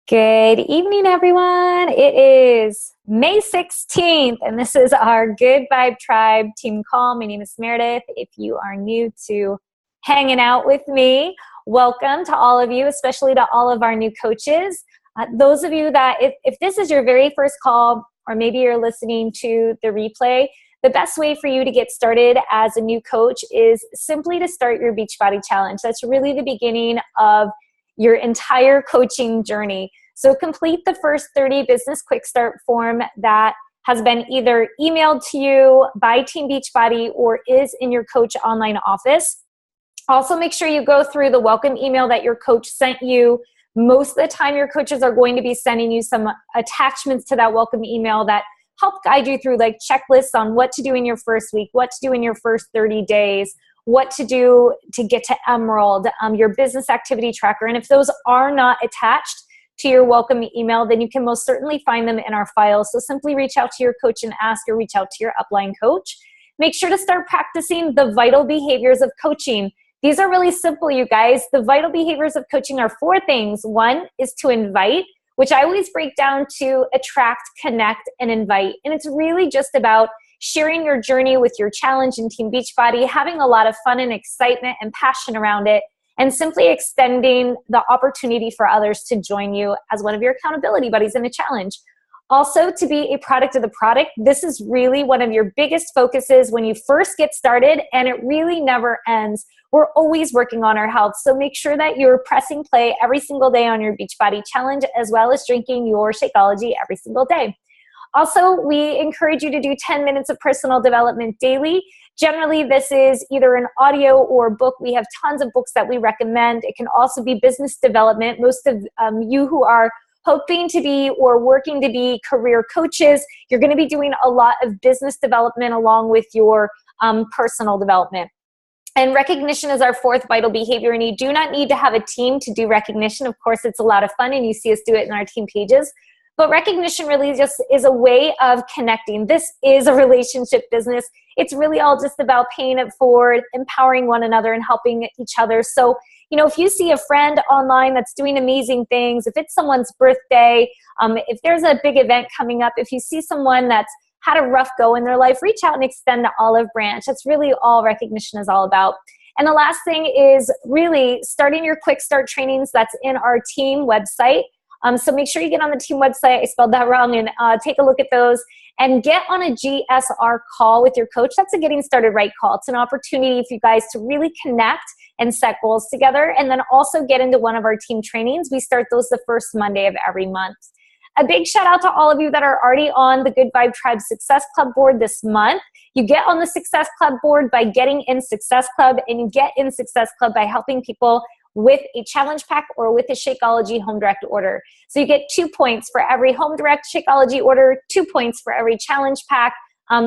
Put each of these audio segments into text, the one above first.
Good evening, everyone. It is May 16th, and this is our Good Vibe Tribe team call. My name is Meredith. If you are new to hanging out with me, welcome to all of you, especially to all of our new coaches. Those of you that, if this is your very first call, or maybe you're listening to the replay, the best way for you to get started as a new coach is simply to start your Beachbody Challenge. That's really the beginning of your entire coaching journey. So complete the first 30 business quick start form that has been either emailed to you by Team Beachbody or is in your coach online office. Also make sure you go through the welcome email that your coach sent you. Most of the time your coaches are going to be sending you some attachments to that welcome email that help guide you through like checklists on what to do in your first week, what to do in your first 30 days, what to do to get to Emerald, your business activity tracker. And if those are not attached to your welcome email, then you can most certainly find them in our files. So simply reach out to your coach and ask, or reach out to your upline coach. Make sure to start practicing the vital behaviors of coaching. These are really simple, you guys. The vital behaviors of coaching are 4 things. 1 is to invite, which I always break down to attract, connect, and invite. And it's really just about sharing your journey with your challenge in Team Beachbody, having a lot of fun and excitement and passion around it, and simply extending the opportunity for others to join you as one of your accountability buddies in a challenge. Also, to be a product of the product, this is really one of your biggest focuses when you first get started, and it really never ends. We're always working on our health, so make sure that you're pressing play every single day on your Beachbody Challenge, as well as drinking your Shakeology every single day. Also, we encourage you to do 10 minutes of personal development daily. Generally, this is either an audio or book. We have tons of books that we recommend. It can also be business development. Most of you who are hoping to be or working to be career coaches, you're going to be doing a lot of business development along with your personal development. And recognition is our 4th vital behavior, and you do not need to have a team to do recognition. Of course, it's a lot of fun, and you see us do it in our team pages. But recognition really just is a way of connecting. This is a relationship business. It's really all just about paying it forward, empowering one another, and helping each other. So, you know, if you see a friend online that's doing amazing things, if it's someone's birthday, if there's a big event coming up, if you see someone that's had a rough go in their life, reach out and extend the olive branch. That's really all recognition is all about. And the last thing is really starting your quick start trainings that's in our team website. So make sure you get on the team website, I spelled that wrong, and take a look at those and get on a GSR call with your coach. That's a getting started right call. It's an opportunity for you guys to really connect and set goals together, and then also get into one of our team trainings. We start those the first Monday of every month. A big shout out to all of you that are already on the Good Vibe Tribe Success Club board this month. You get on the Success Club board by getting in Success Club, and you get in Success Club by helping people with a challenge pack or with a Shakeology home direct order. So you get 2 points for every home direct Shakeology order, 2 points for every challenge pack.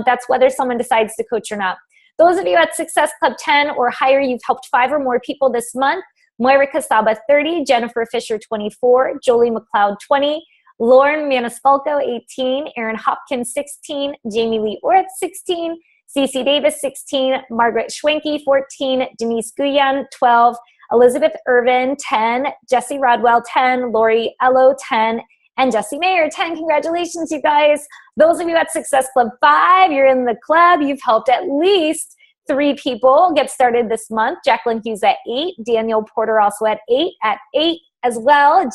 That's whether someone decides to coach or not. Those of you at Success Club 10 or higher, you've helped 5 or more people this month. Moira Casaba 30, Jennifer Fisher 24, Jolie McLeod 20, Lauren Manisfalco 18, Aaron Hopkins 16, Jamie Lee Orth 16, Cece Davis 16, Margaret Schwenke 14, Denise Guyan 12, Elizabeth Irvin, 10, Jesse Rodwell, 10, Lori Ello, 10, and Jesse Mayer, 10. Congratulations, you guys. Those of you at Success Club 5, you're in the club. You've helped at least 3 people get started this month. Jacqueline Hughes at 8, Daniel Porter also at 8 as well,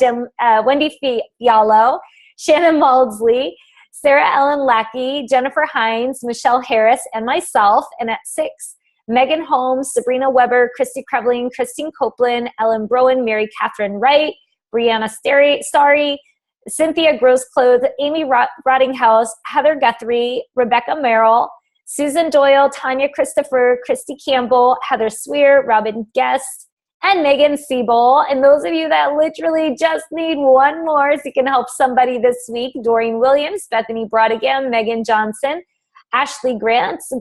Wendy Fialo, Shannon Maudsley, Sarah Ellen Lackey, Jennifer Hines, Michelle Harris, and myself, and at 6, Megan Holmes, Sabrina Weber, Christy Krevling, Christine Copeland, Ellen Browen, Mary Catherine Wright, Brianna Starry, Cynthia Grossclothes, Amy Rottinghouse, Heather Guthrie, Rebecca Merrill, Susan Doyle, Tanya Christopher, Christy Campbell, Heather Swear, Robin Guest, and Megan Siebel. And those of you that literally just need one more so you can help somebody this week, Doreen Williams, Bethany Brodigan, Megan Johnson, Ashley Gratz,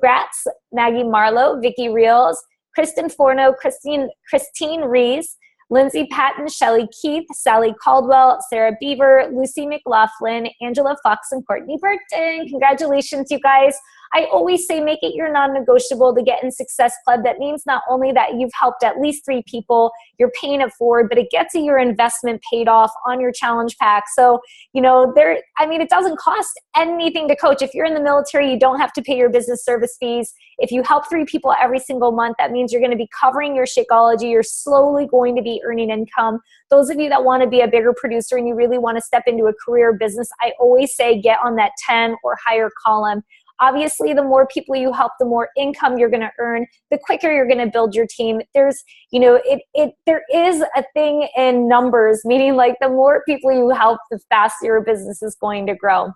Maggie Marlowe, Vicky Reels, Kristen Forno, Christine Rees, Lindsay Patton, Shelley Keith, Sally Caldwell, Sarah Beaver, Lucy McLaughlin, Angela Fox, and Courtney Burton. Congratulations, you guys. I always say make it your non-negotiable to get in Success Club. That means not only that you've helped at least 3 people, you're paying it forward, but it gets you your investment paid off on your challenge pack. So, it doesn't cost anything to coach. If you're in the military, you don't have to pay your business service fees. If you help 3 people every single month, that means you're going to be covering your Shakeology. You're slowly going to be earning income. Those of you that want to be a bigger producer and you really want to step into a career business, I always say get on that 10 or higher column. Obviously, the more people you help, the more income you're going to earn, the quicker you're going to build your team. There is a thing in numbers, meaning like the more people you help, the faster your business is going to grow.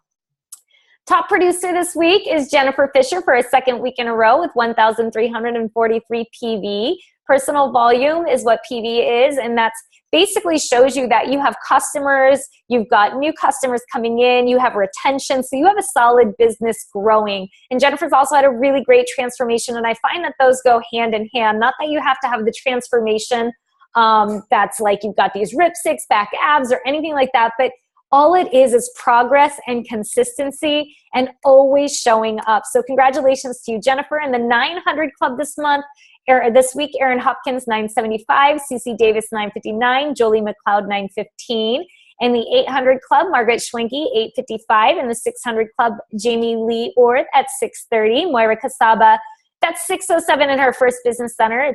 Top producer this week is Jennifer Fisher for a second week in a row with 1,343 PV. Personal volume is what PV is, and that's basically shows you that you have customers, you've got new customers coming in, you have retention, so you have a solid business growing. And Jennifer's also had a really great transformation, and I find that those go hand in hand. Not that you have to have the transformation that's like you've got these ripped six-pack abs or anything like that, but all it is progress and consistency and always showing up. So congratulations to you, Jennifer. In the 900 Club this week, Erin Hopkins, 975, CC Davis, 959, Jolie McLeod, 915. In the 800 Club, Margaret Schwenke, 855. In the 600 Club, Jamie Lee Orth at 630. Moira Casaba, that's 607 in her first business center.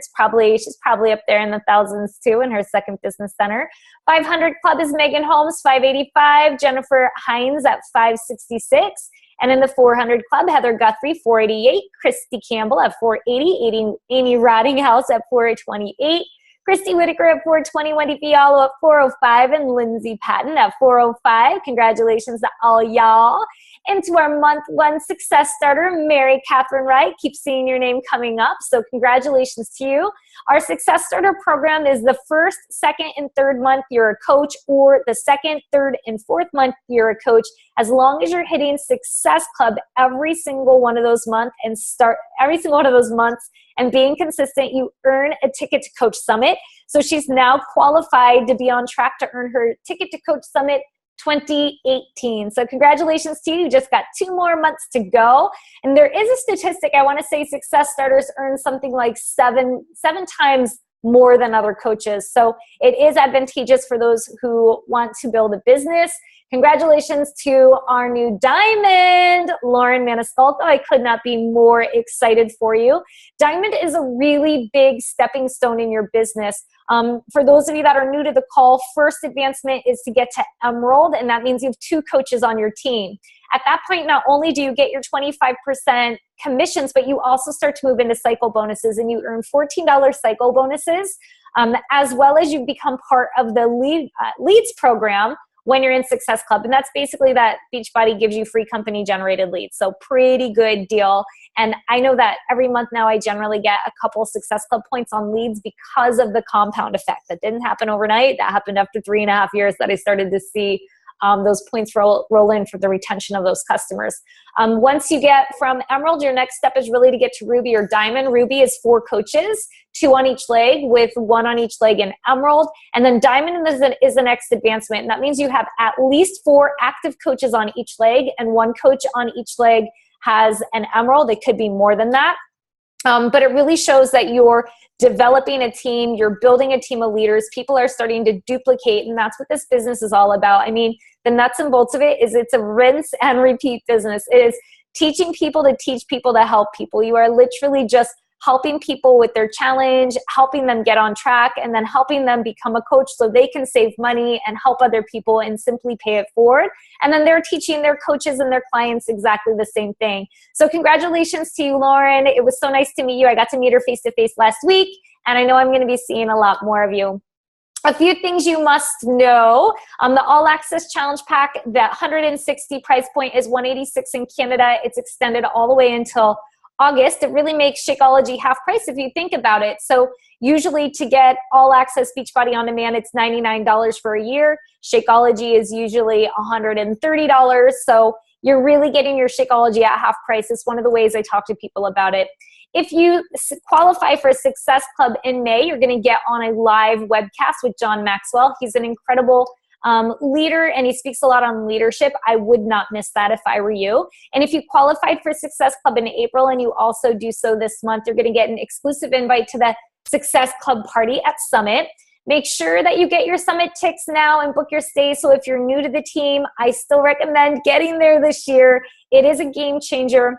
She's probably up there in the thousands too in her second business center. 500 Club is Megan Holmes, 585. Jennifer Hines at 566. And in the 400 Club, Heather Guthrie, 488. Christy Campbell at 480. Amy Rottinghouse at 428. Christy Whitaker at 420. Wendy Fialo at 405. And Lindsay Patton at 405. Congratulations to all y'all. Into our month 1 success starter, Mary Catherine Wright. Keep seeing your name coming up, so congratulations to you. Our success starter program is the first, second, and third month you're a coach, or the second, third, and fourth month you're a coach. As long as you're hitting Success Club every single one of those months and being consistent, you earn a ticket to Coach Summit. So she's now qualified to be on track to earn her ticket to Coach Summit 2018. So congratulations to you. You just got 2 more months to go. And there is a statistic, I want to say success starters earn something like seven times more than other coaches. So it is advantageous for those who want to build a business. Congratulations to our new Diamond, Lauren Maniscalco. I could not be more excited for you. Diamond is a really big stepping stone in your business. For those of you that are new to the call, first advancement is to get to Emerald, and that means you have 2 coaches on your team. At that point, not only do you get your 25% commissions, but you also start to move into cycle bonuses, and you earn $14 cycle bonuses, as well as you become part of the leads program when you're in Success Club. And that's basically that Beachbody gives you free company generated leads. So pretty good deal. And I know that every month now I generally get a couple Success Club points on leads because of the compound effect. That didn't happen overnight. That happened after 3.5 years that I started to see those points roll in for the retention of those customers. Once you get from Emerald, your next step is really to get to Ruby or Diamond. Ruby is 4 coaches, 2 on each leg, with 1 on each leg in Emerald. And then Diamond is the next advancement. And that means you have at least 4 active coaches on each leg, and 1 coach on each leg has an Emerald. It could be more than that. But it really shows that you're developing a team, you're building a team of leaders, people are starting to duplicate, and that's what this business is all about. I mean, the nuts and bolts of it is it's a rinse and repeat business. It is teaching people to teach people to help people. You are literally just helping people with their challenge, helping them get on track, and then helping them become a coach so they can save money and help other people and simply pay it forward. And then they're teaching their coaches and their clients exactly the same thing. So congratulations to you, Lauren. It was so nice to meet you. I got to meet her face-to-face last week, and I know I'm going to be seeing a lot more of you. A few things you must know. The All Access Challenge Pack, that 160 price point is $186 in Canada. It's extended all the way until August. It really makes Shakeology half price if you think about it. So usually to get All Access Beachbody On Demand, it's $99 for a year. Shakeology is usually $130. So you're really getting your Shakeology at half price. It's one of the ways I talk to people about it. If you qualify for a Success Club in May, you're going to get on a live webcast with John Maxwell. He's an incredible leader, and he speaks a lot on leadership. I would not miss that if I were you. And if you qualified for Success Club in April and you also do so this month, you're going to get an exclusive invite to the Success Club party at Summit. Make sure that you get your Summit ticks now and book your stay. So if you're new to the team, I still recommend getting there this year. It is a game changer.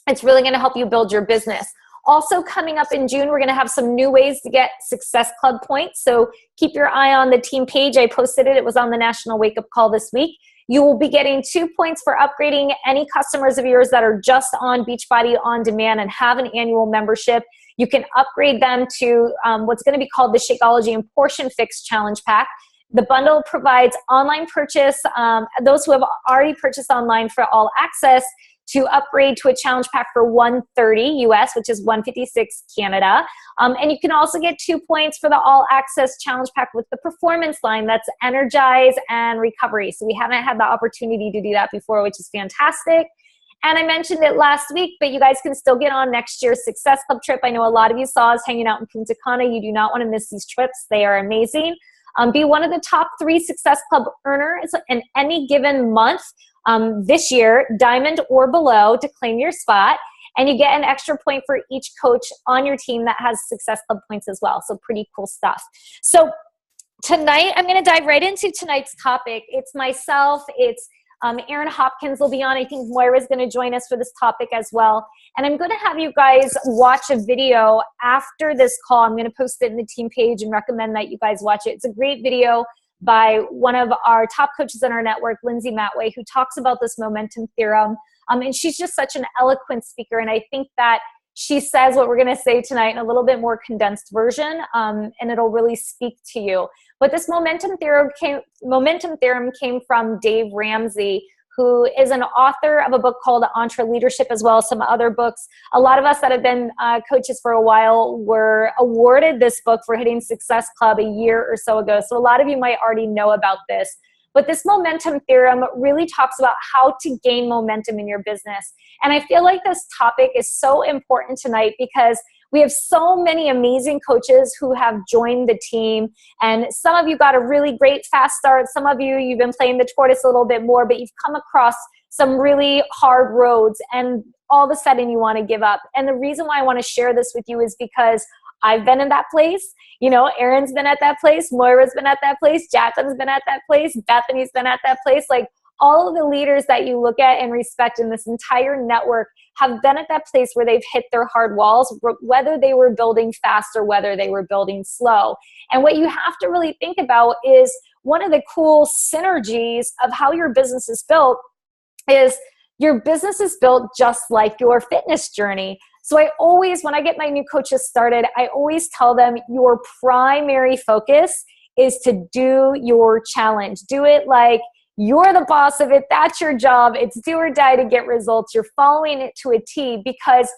It's really going to help you build your business. Also coming up in June, we're going to have some new ways to get Success Club points. So keep your eye on the team page. I posted it. It was on the National Wake Up Call this week. You will be getting 2 points for upgrading any customers of yours that are just on Beachbody On Demand and have an annual membership. You can upgrade them to what's going to be called the Shakeology and Portion Fix Challenge Pack. The bundle provides online purchase, those who have already purchased online for all access, to upgrade to a challenge pack for $130 US, which is $156 Canada. And you can also get 2 points for the all access challenge pack with the performance line. That's Energize and Recovery. So we haven't had the opportunity to do that before, which is fantastic. And I mentioned it last week, but you guys can still get on next year's Success Club trip. I know a lot of you saw us hanging out in Punta Cana. You do not want to miss these trips. They are amazing. Be one of the top 3 Success Club earners in any given month this year, diamond or below, to claim your spot. And you get an extra point for each coach on your team that has Success Club points as well. So pretty cool stuff. So tonight, I'm going to dive right into tonight's topic. It's myself. It's Aaron Hopkins will be on. I think Moira's going to join us for this topic as well. And I'm going to have you guys watch a video after this call. I'm going to post it in the team page and recommend that you guys watch it. It's a great video by one of our top coaches in our network, Lindsay Matway, who talks about this momentum theorem. And she's just such an eloquent speaker. And I think that she says what we're going to say tonight in a little bit more condensed version, and it'll really speak to you. But this momentum theorem came from Dave Ramsey, who is an author of a book called Entre Leadership, as well as some other books. A lot of us that have been coaches for a while were awarded this book for hitting Success Club a year or so ago. So a lot of you might already know about this. But this momentum theorem really talks about how to gain momentum in your business. And I feel like this topic is so important tonight because we have so many amazing coaches who have joined the team. And some of you got a really great fast start. Some of you, you've been playing the tortoise a little bit more, but you've come across some really hard roads and all of a sudden you want to give up. And the reason why I want to share this with you is because I've been in that place. You know, Aaron's been at that place. Moira's been at that place. Jacqueline's been at that place. Bethany's been at that place. Like, all of the leaders that you look at and respect in this entire network have been at that place where they've hit their hard walls, whether they were building fast or whether they were building slow. And what you have to really think about is one of the cool synergies of how your business is built is your business is built just like your fitness journey. So I always, when I get my new coaches started, I always tell them your primary focus is to do your challenge. Do it like you're the boss of it. That's your job. It's do or die to get results. You're following it to a T because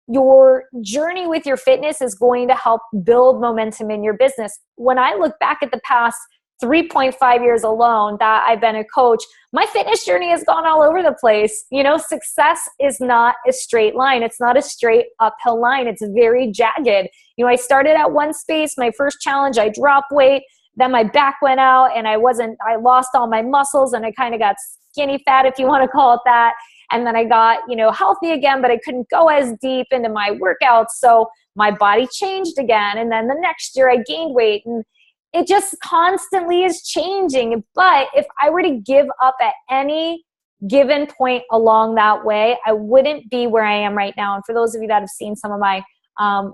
your journey with your fitness is going to help build momentum in your business. When I look back at the past 3.5 years alone that I've been a coach, my fitness journey has gone all over the place. You know, success is not a straight line. It's not a straight uphill line. It's very jagged. You know, I started at one space, my first challenge, I dropped weight. Then my back went out and I lost all my muscles and I kind of got skinny fat, if you want to call it that. And then I got, you know, healthy again, but I couldn't go as deep into my workouts. So my body changed again. And then the next year I gained weight and it just constantly is changing. But if I were to give up at any given point along that way, I wouldn't be where I am right now. And for those of you that have seen some of my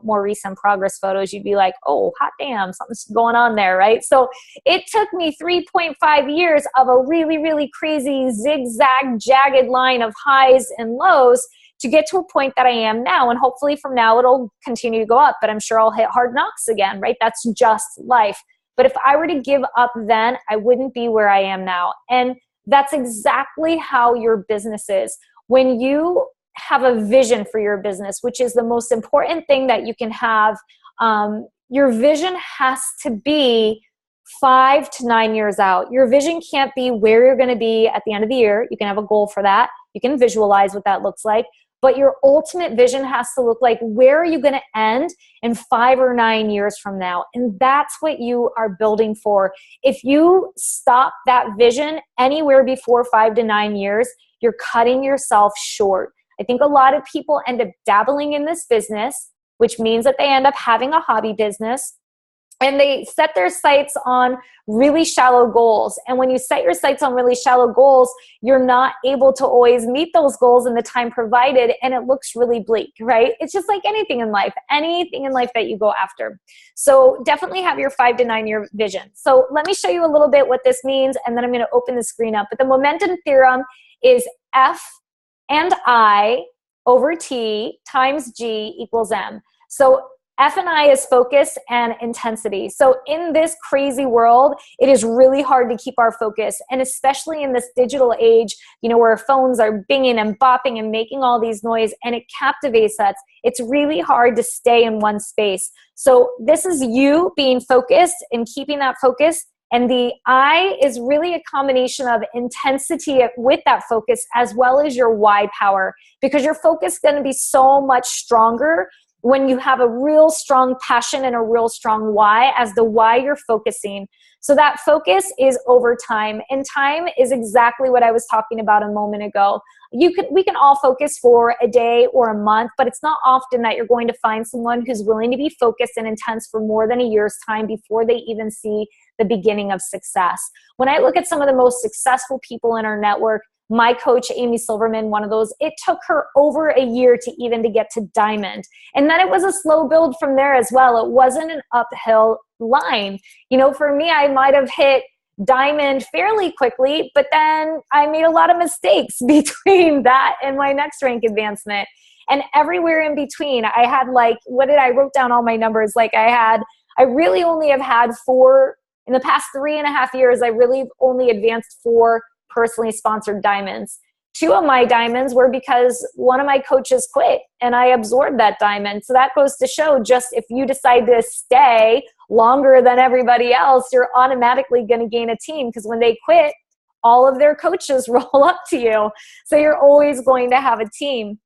more recent progress photos, you'd be like, oh, hot damn, something's going on there, right? So it took me 3.5 years of a really, really crazy zigzag, jagged line of highs and lows to get to a point that I am now. And hopefully from now it'll continue to go up, but I'm sure I'll hit hard knocks again, right? That's just life. But if I were to give up then, I wouldn't be where I am now. And that's exactly how your business is. When you have a vision for your business, which is the most important thing that you can have, your vision has to be 5 to 9 years out. Your vision can't be where you're going to be at the end of the year. You can have a goal for that. You can visualize what that looks like. but your ultimate vision has to look like, where are you going to end in 5 or 9 years from now? And that's what you are building for. If you stop that vision anywhere before 5 to 9 years, you're cutting yourself short. I think a lot of people end up dabbling in this business, which means that they end up having a hobby business, and they set their sights on really shallow goals. And when you set your sights on really shallow goals, you're not able to always meet those goals in the time provided, and it looks really bleak, right? It's just like anything in life that you go after. So definitely have your 5 to 9 year vision. So let me show you a little bit what this means, and then I'm going to open the screen up. But the momentum theorem is F and I over T times G equals M. So F and I is focus and intensity. So in this crazy world, it is really hard to keep our focus. And especially in this digital age, where our phones are binging and bopping and making all these noise, and it captivates us. It's really hard to stay in one space. So this is you being focused and keeping that focus. And the I is really a combination of intensity with that focus, as well as your why power, because your focus is going to be so much stronger when you have a real strong passion and a real strong why as the why you're focusing. So that focus is over time, and time is exactly what I was talking about a moment ago. We can all focus for a day or a month, but it's not often that you're going to find someone who's willing to be focused and intense for more than a year's time before they even see the beginning of success. When I look at some of the most successful people in our network, my coach, Amy Silverman, one of those, it took her over a year to get to diamond. And then it was a slow build from there as well. It wasn't an uphill line. For me, I might have hit diamond fairly quickly, but then I made a lot of mistakes between that and my next rank advancement. And everywhere in between, I had I wrote down all my numbers. I really only have had 4, in the past 3.5 years, I really only advanced 4 personally sponsored diamonds. 2 of my diamonds were because one of my coaches quit and I absorbed that diamond. So that goes to show, just if you decide to stay longer than everybody else, you're automatically going to gain a team, because when they quit, all of their coaches roll up to you. So you're always going to have a team.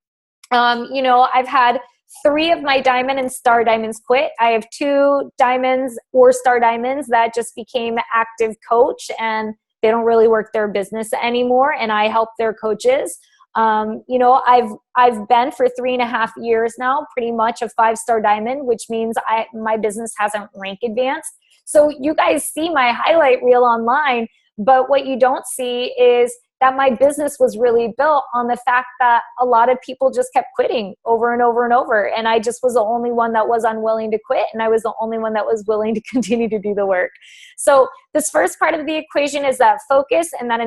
I've had 3 of my diamond and star diamonds quit. I have 2 diamonds or star diamonds that just became active coach, and they don't really work their business anymore, and I help their coaches. I've been for 3.5 years now, pretty much a 5-star diamond, which means my business hasn't rank advanced. So you guys see my highlight reel online, but what you don't see is that my business was really built on the fact that a lot of people just kept quitting over and over and over. And I just was the only one that was unwilling to quit. And I was the only one that was willing to continue to do the work. So this first part of the equation is that focus and that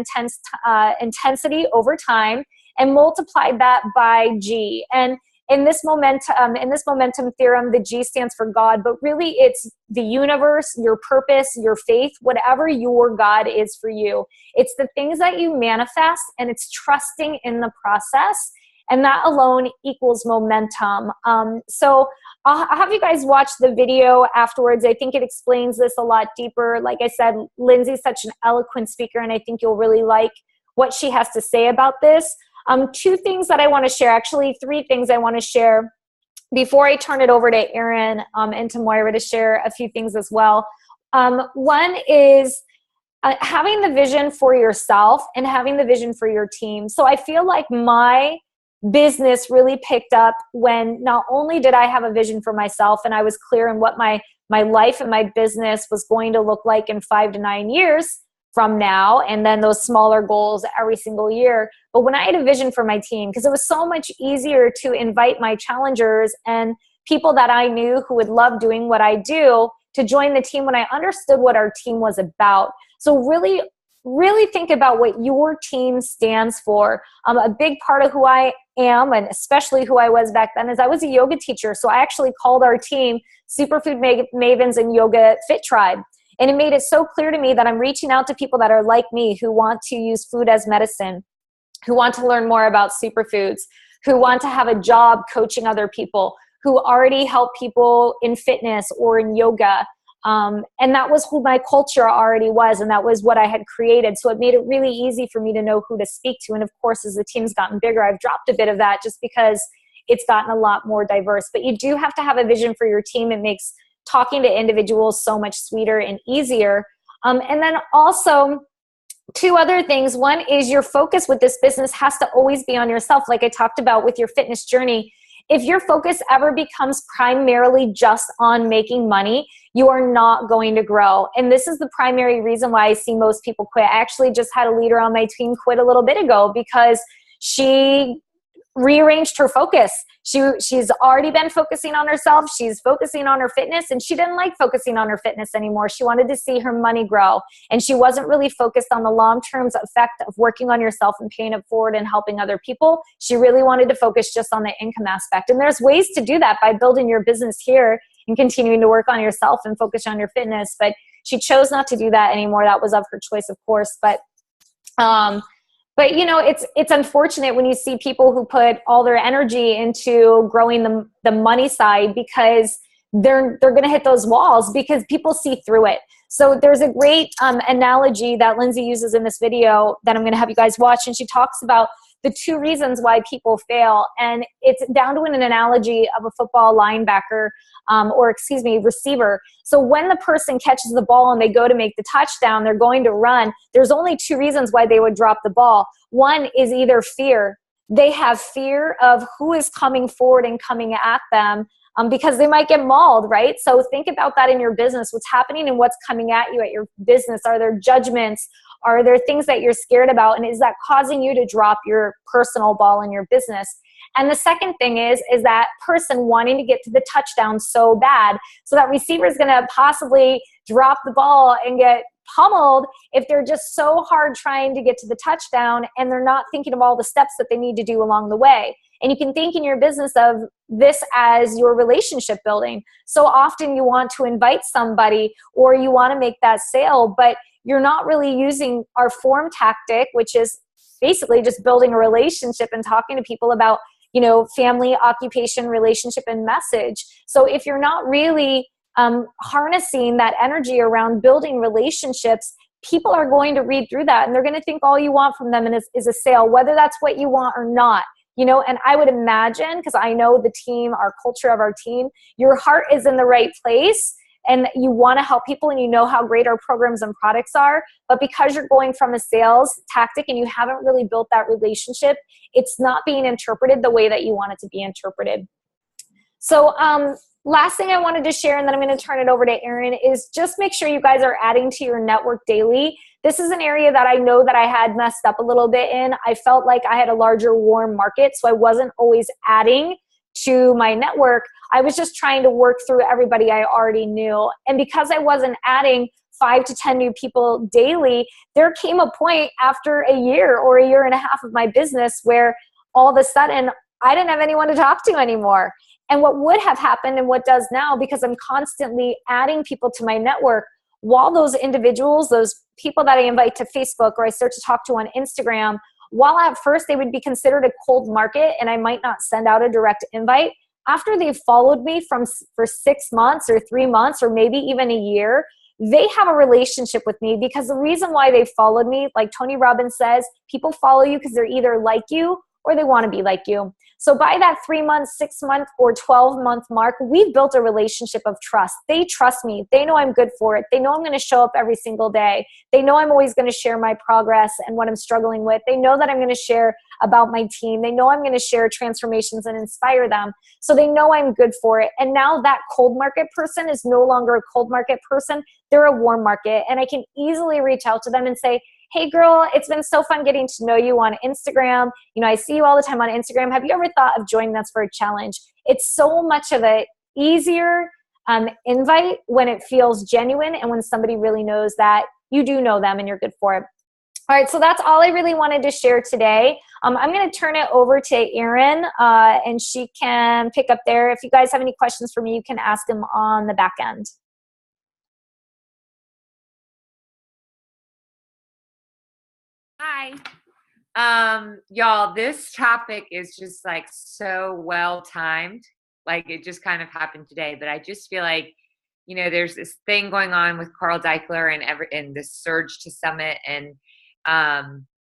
intensity over time, and multiplied that by G. And in this momentum theorem, the G stands for God, but really it's the universe, your purpose, your faith, whatever your God is for you. It's the things that you manifest, and it's trusting in the process, and that alone equals momentum. So I'll have you guys watch the video afterwards. I think it explains this a lot deeper. Like I said, Lindsay's such an eloquent speaker, and I think you'll really like what she has to say about this. 2 things that I want to share, actually 3 things I want to share before I turn it over to Erin and to Moira to share a few things as well. One is having the vision for yourself and having the vision for your team. So I feel like my business really picked up when not only did I have a vision for myself and I was clear in what my life and my business was going to look like in 5 to 9 years from now, and then those smaller goals every single year. But when I had a vision for my team, because it was so much easier to invite my challengers and people that I knew who would love doing what I do to join the team when I understood what our team was about. So really, really think about what your team stands for. A big part of who I am, and especially who I was back then, is I was a yoga teacher. So I actually called our team Superfood Mavens and Yoga Fit Tribe. And it made it so clear to me that I'm reaching out to people that are like me, who want to use food as medicine, who want to learn more about superfoods, who want to have a job coaching other people, who already help people in fitness or in yoga. And that was who my culture already was, and that was what I had created. So it made it really easy for me to know who to speak to. And of course, as the team's gotten bigger, I've dropped a bit of that just because it's gotten a lot more diverse. But you do have to have a vision for your team. It makes talking to individuals so much sweeter and easier. And then also, two other things. One is your focus with this business has to always be on yourself. Like I talked about with your fitness journey, if your focus ever becomes primarily just on making money, you are not going to grow. And this is the primary reason why I see most people quit. I actually just had a leader on my team quit a little bit ago because she rearranged her focus. She's already been focusing on herself. She's focusing on her fitness, and she didn't like focusing on her fitness anymore. She wanted to see her money grow, and she wasn't really focused on the long-term effect of working on yourself and paying it forward and helping other people. She really wanted to focus just on the income aspect. And there's ways to do that by building your business here and continuing to work on yourself and focus on your fitness. But she chose not to do that anymore. That was of her choice, of course. But you know, it's unfortunate when you see people who put all their energy into growing the money side because they're going to hit those walls because people see through it. So there's a great analogy that Lindsay uses in this video that I'm going to have you guys watch, and she talks about the two reasons why people fail, and it's down to an analogy of a football linebacker receiver. So when the person catches the ball and they go to make the touchdown, they're going to run. There's only two reasons why they would drop the ball. One is either fear. They have fear of who is coming forward and coming at them because they might get mauled, right? So think about that in your business. What's happening and what's coming at you at your business? Are there judgments? Are there things that you're scared about? And is that causing you to drop your personal ball in your business? And the second thing is that person wanting to get to the touchdown so bad. So that receiver is going to possibly drop the ball and get pummeled if they're just so hard trying to get to the touchdown and they're not thinking of all the steps that they need to do along the way. And you can think in your business of this as your relationship building. So often you want to invite somebody or you want to make that sale, but you're not really using our form tactic, which is basically just building a relationship and talking to people about, you know, family, occupation, relationship, and message. So if you're not really harnessing that energy around building relationships, people are going to read through that and they're going to think all you want from them is a sale, whether that's what you want or not. You know, and I would imagine, because I know the team, our culture of our team, your heart is in the right place and you want to help people and you know how great our programs and products are. But because you're going from a sales tactic and you haven't really built that relationship, it's not being interpreted the way that you want it to be interpreted. So last thing I wanted to share, and then I'm going to turn it over to Erin, is just make sure you guys are adding to your network daily. This is an area that I know that I had messed up a little bit in. I felt like I had a larger warm market, so I wasn't always adding to my network. I was just trying to work through everybody I already knew. And because I wasn't adding 5 to 10 new people daily, there came a point after a year or a year and a half of my business where all of a sudden I didn't have anyone to talk to anymore. And what would have happened and what does now, because I'm constantly adding people to my network, while those individuals, those people that I invite to Facebook or I start to talk to on Instagram, while at first they would be considered a cold market and I might not send out a direct invite, after they've followed me for 6 months or 3 months or maybe even a year, they have a relationship with me because the reason why they followed me, like Tony Robbins says, people follow you because they're either like you or they want to be like you. So by that 3 month, 6 month, or 12-month mark, we've built a relationship of trust. They trust me. They know I'm good for it. They know I'm going to show up every single day. They know I'm always going to share my progress and what I'm struggling with. They know that I'm going to share about my team. They know I'm going to share transformations and inspire them. So they know I'm good for it. And now that cold market person is no longer a cold market person. They're a warm market. And I can easily reach out to them and say, hey girl, it's been so fun getting to know you on Instagram. You know, I see you all the time on Instagram. Have you ever thought of joining us for a challenge? It's so much of an easier invite when it feels genuine and when somebody really knows that you do know them and you're good for it. All right, so that's all I really wanted to share today. I'm going to turn it over to Erin and she can pick up there. If you guys have any questions for me, you can ask them on the back end. Hi. Y'all, this topic is just like so well timed. Like it just kind of happened today, but I just feel like there's this thing going on with Carl Deichler and this surge to summit. And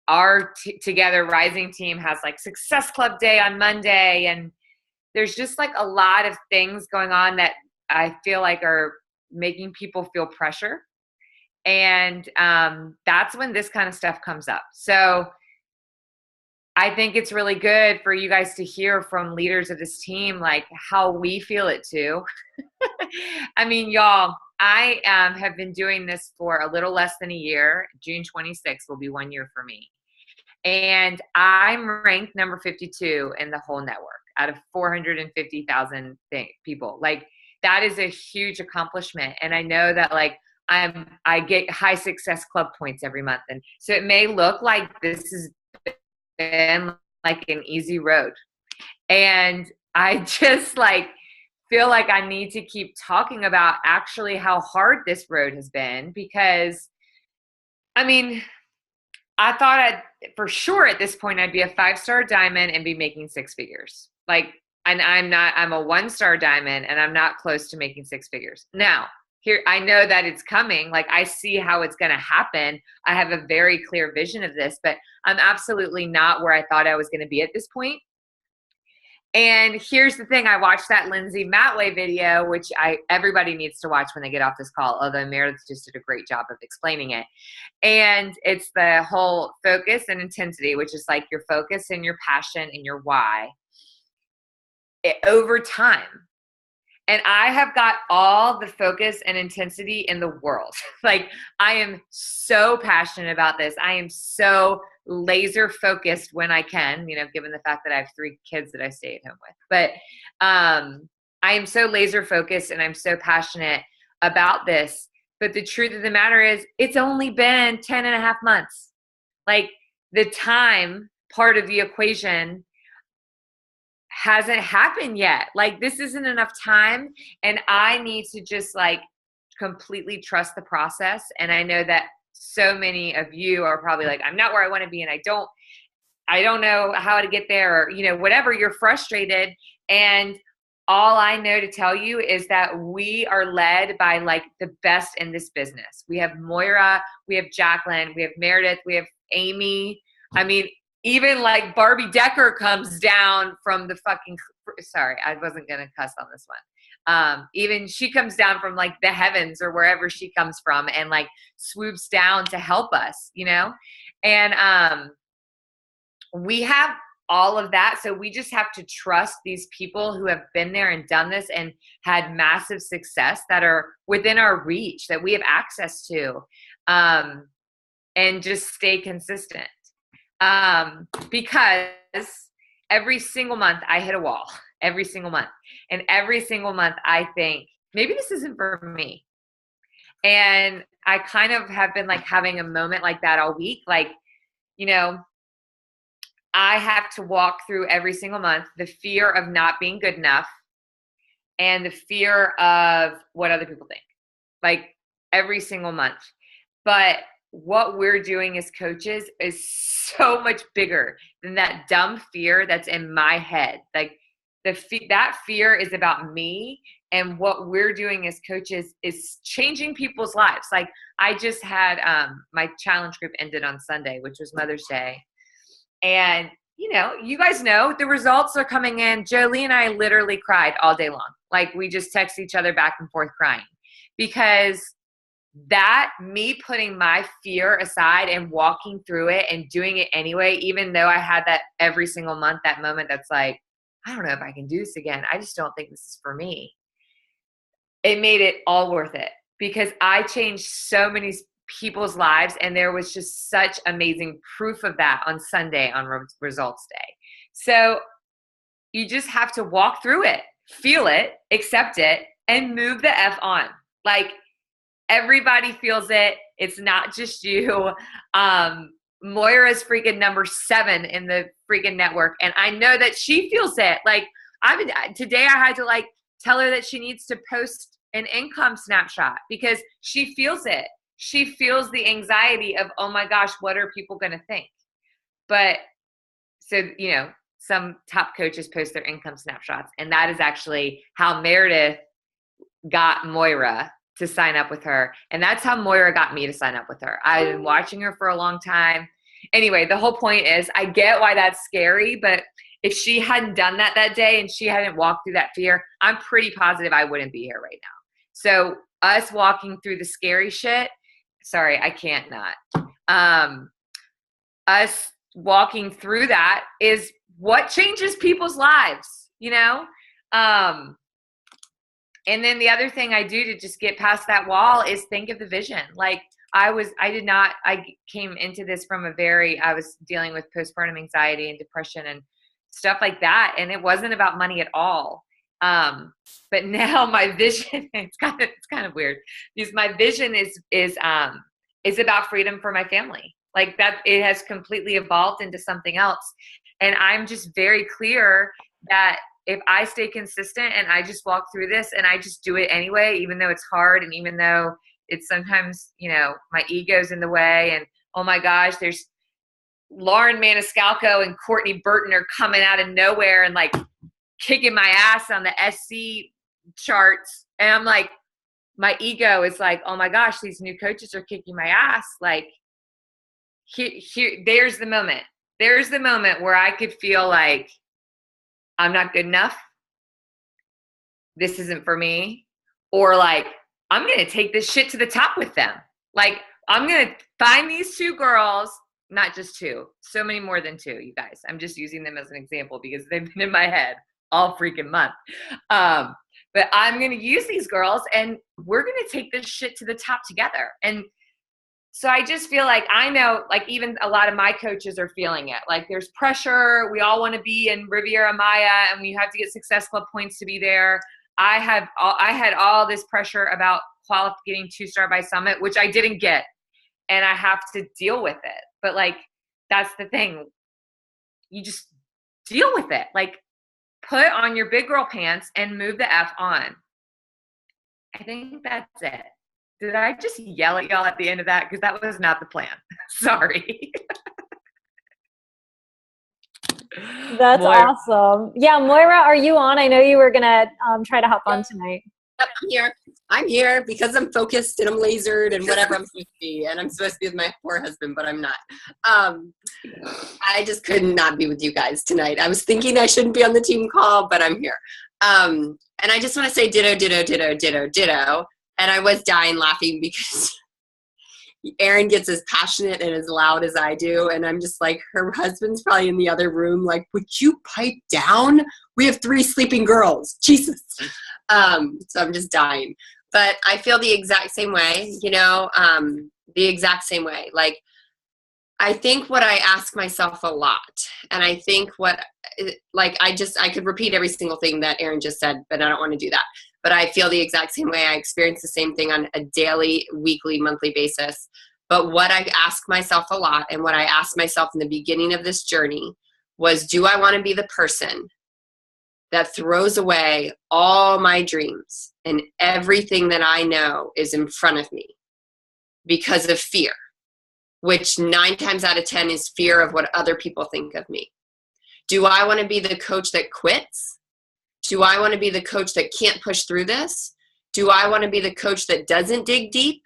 our Together Rising team has like Success Club Day on Monday. And there's just like a lot of things going on that I feel like are making people feel pressure. And that's when this kind of stuff comes up. So I think it's really good for you guys to hear from leaders of this team, like how we feel it too. I mean, y'all, I have been doing this for a little less than a year. June 26th will be 1 year for me. And I'm ranked number 52 in the whole network out of 450,000 people. Like, that is a huge accomplishment. And I know that like I get high success club points every month. And so it may look like this has been like an easy road. And I just like feel like I need to keep talking about actually how hard this road has been, because I mean, I thought for sure at this point I'd be a 5-star diamond and be making 6 figures. Like, and I'm a 1-star diamond and I'm not close to making 6 figures. Now, here, I know that it's coming. Like, I see how it's going to happen. I have a very clear vision of this, but I'm absolutely not where I thought I was going to be at this point. And here's the thing. I watched that Lindsay Matway video, which everybody needs to watch when they get off this call, although Meredith just did a great job of explaining it. And it's the whole focus and intensity, which is like your focus and your passion and your why over time. And I have got all the focus and intensity in the world. Like, I am so passionate about this. I am so laser focused when I can, given the fact that I have 3 kids that I stay at home with. But I am so laser focused and I'm so passionate about this. But the truth of the matter is, it's only been 10 and a half months. Like, the time part of the equation hasn't happened yet. Like, this isn't enough time, and I need to just like completely trust the process. And I know that so many of you are probably like, I'm not where I want to be, and I don't know how to get there, or whatever, you're frustrated. And all I know to tell you is that we are led by like the best in this business. We have Moira, we have Jacqueline, we have Meredith, we have Amy. I mean, even like Barbie Decker comes down from the fucking, sorry, I wasn't going to cuss on this one. Even she comes down from like the heavens or wherever she comes from and like swoops down to help us, And we have all of that. So we just have to trust these people who have been there and done this and had massive success that are within our reach, that we have access to, and just stay consistent. Because every single month I hit a wall, every single month. And every single month I think, maybe this isn't for me. And I kind of have been like having a moment like that all week. Like, I have to walk through every single month the fear of not being good enough and the fear of what other people think, like every single month. But what we're doing as coaches is so much bigger than that dumb fear that's in my head. Like, that fear is about me, and what we're doing as coaches is changing people's lives. Like, I just had my challenge group ended on Sunday, which was Mother's Day. And, you guys know the results are coming in. Jolie and I literally cried all day long. Like, we just text each other back and forth crying, because that me putting my fear aside and walking through it and doing it anyway, even though I had that every single month, that moment that's like, I don't know if I can do this again. I just don't think this is for me. It made it all worth it, because I changed so many people's lives, and there was just such amazing proof of that on Sunday on Results Day. So you just have to walk through it, feel it, accept it, and move the F on. Like, everybody feels it. It's not just you. Moira's freaking number 7 in the freaking network. And I know that she feels it. Like, today I had to like tell her that she needs to post an income snapshot, because she feels it. She feels the anxiety of, oh my gosh, what are people going to think? But so, some top coaches post their income snapshots. And that is actually how Meredith got Moira to sign up with her. And that's how Moira got me to sign up with her. I've been watching her for a long time. Anyway, the whole point is I get why that's scary, but if she hadn't done that day and she hadn't walked through that fear, I'm pretty positive I wouldn't be here right now. So us walking through the scary shit, sorry, I can't not. Us walking through that is what changes people's lives, you know? And then the other thing I do to just get past that wall is think of the vision. Like I came into this from I was dealing with postpartum anxiety and depression and stuff like that. And it wasn't about money at all. But now my vision, it's kind of weird because my vision is about freedom for my family. Like that, it has completely evolved into something else. And I'm just very clear that if I stay consistent and I just walk through this and I just do it anyway, even though it's hard and even though it's sometimes, my ego's in the way and, oh my gosh, there's Lauren Maniscalco and Courtney Burton are coming out of nowhere and like kicking my ass on the SC charts. And I'm like, my ego is like, oh my gosh, these new coaches are kicking my ass. Like, there's the moment. There's the moment where I could feel like I'm not good enough. This isn't for me. Or like, I'm going to take this shit to the top with them. Like, I'm going to find these two girls, not just two, so many more than two, you guys. I'm just using them as an example because they've been in my head all freaking month. But I'm going to use these girls and we're going to take this shit to the top together. And so I just feel like I know, like even a lot of my coaches are feeling it. Like there's pressure. We all want to be in Riviera Maya and we have to get Success Club points to be there. I had all this pressure about getting 2-star by Summit, which I didn't get. And I have to deal with it. But like, that's the thing. You just deal with it. Like put on your big girl pants and move the F on. I think that's it. Did I just yell at y'all at the end of that? Because that was not the plan. Sorry. That's Moira. awesome. Yeah, Moira, are you on? I know you were going to try to hop on tonight. Yep, I'm here. I'm here because I'm focused and I'm lasered and whatever I'm supposed to be. And I'm supposed to be with my poor husband, but I'm not. I just could not be with you guys tonight. I was thinking I shouldn't be on the team call, but I'm here. And I just want to say ditto, ditto, ditto, ditto, ditto. And I was dying laughing because Erin gets as passionate and as loud as I do. And I'm just like, her husband's probably in the other room. Like, would you pipe down? We have 3 sleeping girls. Jesus. So I'm just dying. But I feel the exact same way, the exact same way. Like, I think what I ask myself a lot, and I think I could repeat every single thing that Erin just said, but I don't want to do that. But I feel the exact same way. I experience the same thing on a daily, weekly, monthly basis. But what I ask myself a lot, and what I asked myself in the beginning of this journey was, do I want to be the person that throws away all my dreams and everything that I know is in front of me because of fear, which 9 times out of 10 is fear of what other people think of me? Do I want to be the coach that quits? Do I want to be the coach that can't push through this? Do I want to be the coach that doesn't dig deep?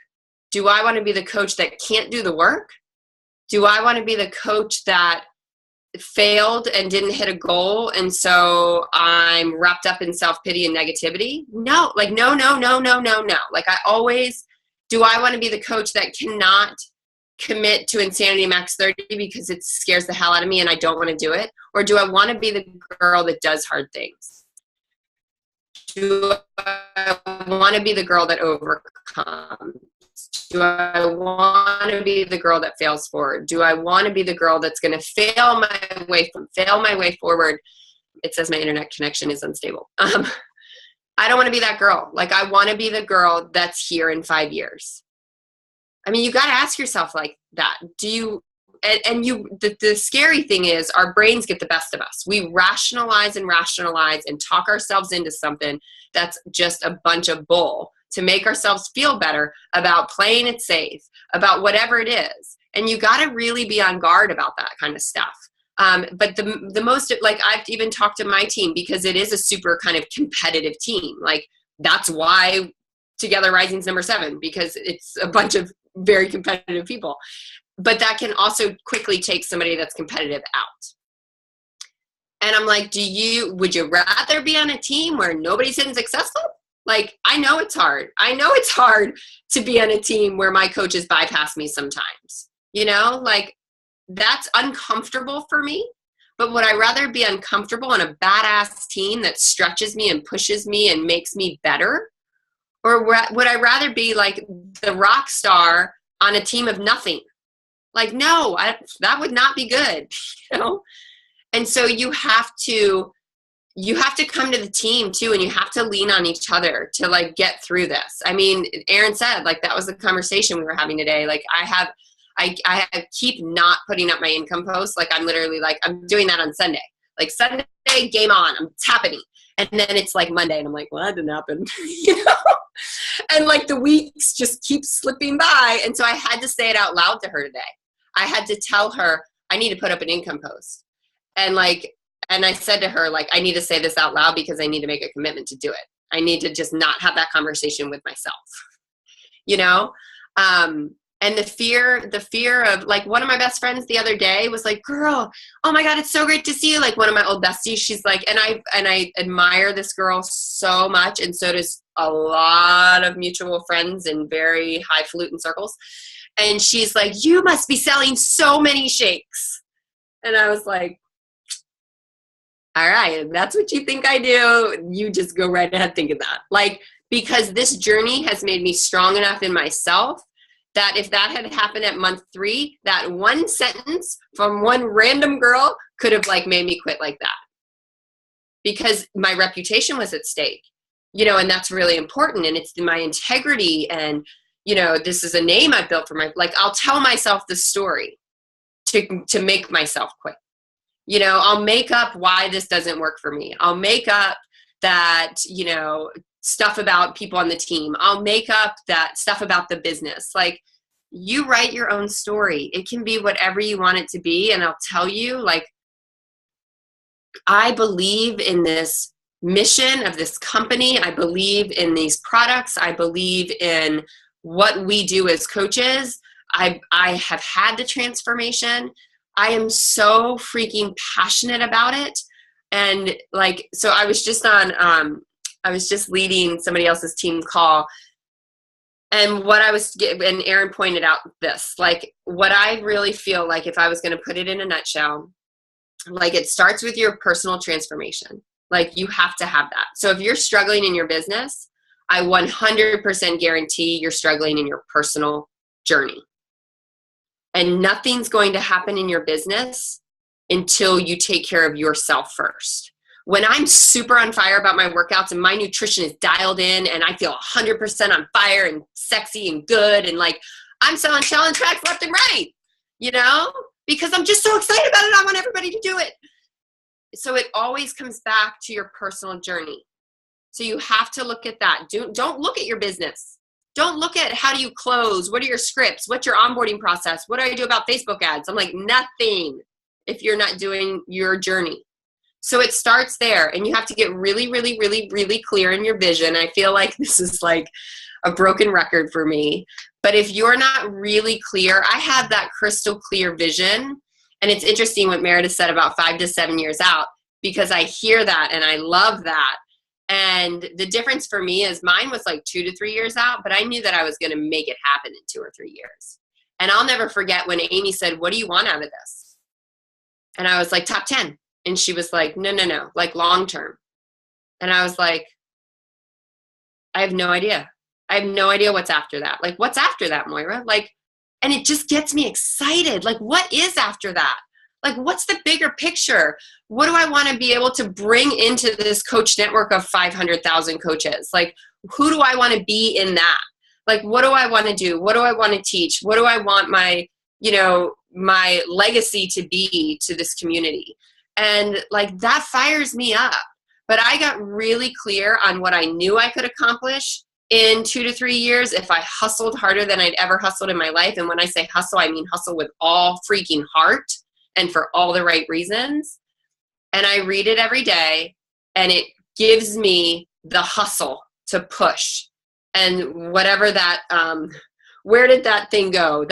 Do I want to be the coach that can't do the work? Do I want to be the coach that failed and didn't hit a goal and so I'm wrapped up in self-pity and negativity? No, like no. Like do I want to be the coach that cannot commit to Insanity Max 30 because it scares the hell out of me and I don't want to do it? Or do I want to be the girl that does hard things? Do I want to be the girl that overcomes? Do I want to be the girl that fails forward? Do I want to be the girl that's going to fail my way forward? It says my internet connection is unstable. I don't want to be that girl. Like, I want to be the girl that's here in 5 years. I mean, you got to ask yourself like that. The scary thing is our brains get the best of us. We rationalize and talk ourselves into something that's just a bunch of bull to make ourselves feel better about playing it safe, about whatever it is. And you got to really be on guard about that kind of stuff. But the most, like, I've even talked to my team because it is a super kind of competitive team. Like, that's why Together Rising's number 7, because it's a bunch of very competitive people. But that can also quickly take somebody that's competitive out. And I'm like, would you rather be on a team where nobody's hitting successful? Like, I know it's hard. I know it's hard to be on a team where my coaches bypass me sometimes. You know, like, that's uncomfortable for me. But would I rather be uncomfortable on a badass team that stretches me and pushes me and makes me better? Or would I rather be like the rock star on a team of nothing? Like, no, that would not be good, you know? And so you have to come to the team too, and you have to lean on each other to like get through this. I mean, Aaron said, like, that was the conversation we were having today. Like, I keep not putting up my income posts. Like, I'm literally like, I'm doing that on Sunday. Like, Sunday, game on, it's happening. And then it's like Monday and I'm like, well, that didn't happen, you know? And like the weeks just keep slipping by. And so I had to say it out loud to her today. I had to tell her, I need to put up an income post. And I said to her, like, I need to say this out loud because I need to make a commitment to do it. I need to just not have that conversation with myself, you know? And the fear of, like, one of my best friends the other day was like, girl, oh my God, it's so great to see you. Like, one of my old besties, she's like, and I admire this girl so much. And so does a lot of mutual friends in very highfalutin circles. And she's like, you must be selling so many shakes. And I was like, all right, if that's what you think I do, you just go right ahead thinking that. Like, because this journey has made me strong enough in myself that if that had happened at month 3, that one sentence from one random girl could have like made me quit like that. Because my reputation was at stake, you know, and that's really important. And it's my integrity. And, you know, this is a name I built for like, I'll tell myself the story to make myself quit. You know, I'll make up why this doesn't work for me. I'll make up that, you know, stuff about people on the team. I'll make up that stuff about the business. Like, you write your own story. It can be whatever you want it to be. And I'll tell you, like, I believe in this mission of this company. I believe in these products. I believe in what we do as coaches. I have had the transformation. I am so freaking passionate about it. And like, so I was just leading somebody else's team call. And and Aaron pointed out this, like, what I really feel like, if I was going to put it in a nutshell, like, it starts with your personal transformation. Like, you have to have that. So if you're struggling in your business, I 100% guarantee you're struggling in your personal journey. And nothing's going to happen in your business until you take care of yourself first. When I'm super on fire about my workouts and my nutrition is dialed in and I feel 100% on fire and sexy and good, and like, I'm selling challenge tracks left and right, you know, because I'm just so excited about it. I want everybody to do it. So it always comes back to your personal journey. So you have to look at that. Don't look at your business. Don't look at how do you close? What are your scripts? What's your onboarding process? What do I do about Facebook ads? I'm like, nothing if you're not doing your journey. So it starts there, and you have to get really, really, really, really clear in your vision. I feel like this is like a broken record for me. But if you're not really clear, I have that crystal clear vision. And it's interesting what Meredith said about 5 to 7 years out, because I hear that and I love that. And the difference for me is mine was like 2 to 3 years out, but I knew that I was going to make it happen in 2 or 3 years. And I'll never forget when Amy said, what do you want out of this? And I was like, top 10. And she was like, no, like long term. And I was like, I have no idea. I have no idea what's after that. Like, what's after that, Moira? Like, and it just gets me excited. Like, what is after that? Like, what's the bigger picture? What do I want to be able to bring into this coach network of 500,000 coaches? Like, who do I want to be in that? Like, what do I want to do? What do I want to teach? What do I want my, you know, my legacy to be to this community? And like, that fires me up. But I got really clear on what I knew I could accomplish in 2 to 3 years if I hustled harder than I'd ever hustled in my life. And when I say hustle, I mean hustle with all freaking heart and for all the right reasons. And I read it every day, and it gives me the hustle to push. And whatever that, where did that thing go?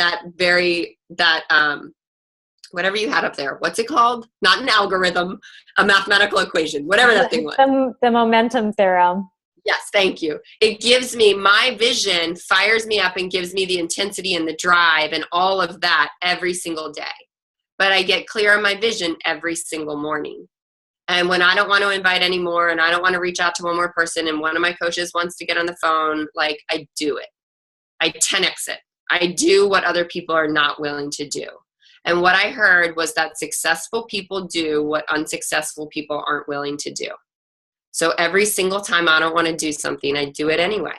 Whatever you had up there, what's it called? Not an algorithm, a mathematical equation, whatever that thing was. The momentum theorem. Yes, thank you. It gives me my vision, fires me up and gives me the intensity and the drive and all of that every single day. But I get clear on my vision every single morning. And when I don't want to invite anymore and I don't want to reach out to one more person and one of my coaches wants to get on the phone, like, I do it. I 10x it. I do what other people are not willing to do. And what I heard was that successful people do what unsuccessful people aren't willing to do. So every single time I don't want to do something, I do it anyway.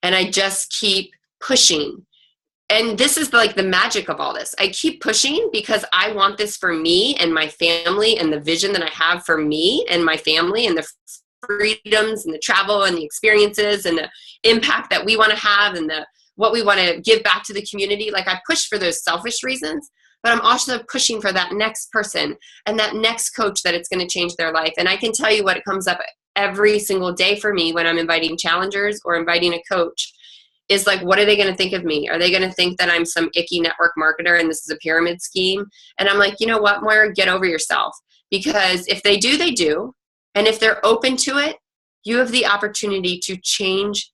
And I just keep pushing. And this is like the magic of all this. I keep pushing because I want this for me and my family and the vision that I have for me and my family and the freedoms and the travel and the experiences and the impact that we want to have and what we want to give back to the community. Like, I push for those selfish reasons, but I'm also pushing for that next person and that next coach that it's going to change their life. And I can tell you what comes up every single day for me when I'm inviting challengers or inviting a coach is like, what are they going to think of me? Are they going to think that I'm some icky network marketer and this is a pyramid scheme? And I'm like, you know what, Moira, get over yourself. Because if they do, they do. And if they're open to it, you have the opportunity to change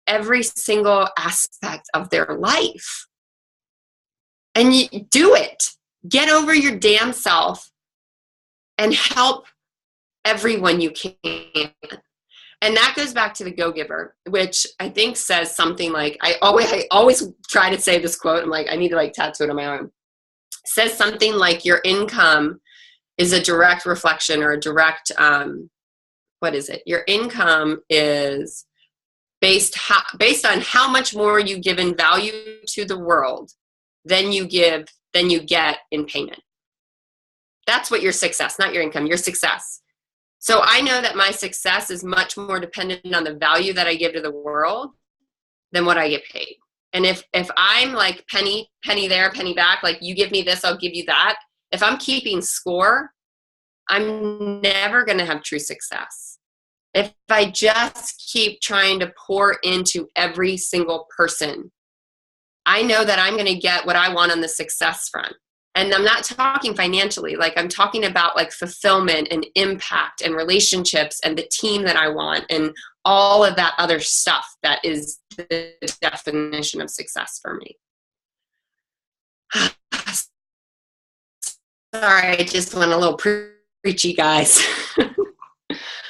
every single aspect of their life. And you do it. Get over your damn self and help everyone you can. And that goes back to the Go-Giver, which I think says something like, I always try to say this quote. I'm like, I need to like tattoo it on my arm. It says something like, your income is a direct reflection or a direct, what is it? Your income is based on how much more you give in value to the world than you get in payment. That's what your success, not your income, your success. So I know that my success is much more dependent on the value that I give to the world than what I get paid. And if I'm like penny there, penny back, like you give me this, I'll give you that. If I'm keeping score, I'm never going to have true success. If I just keep trying to pour into every single person, I know that I'm going to get what I want on the success front. And I'm not talking financially, like I'm talking about like fulfillment and impact and relationships and the team that I want and all of that other stuff that is the definition of success for me. Sorry, I just went a little preachy, guys.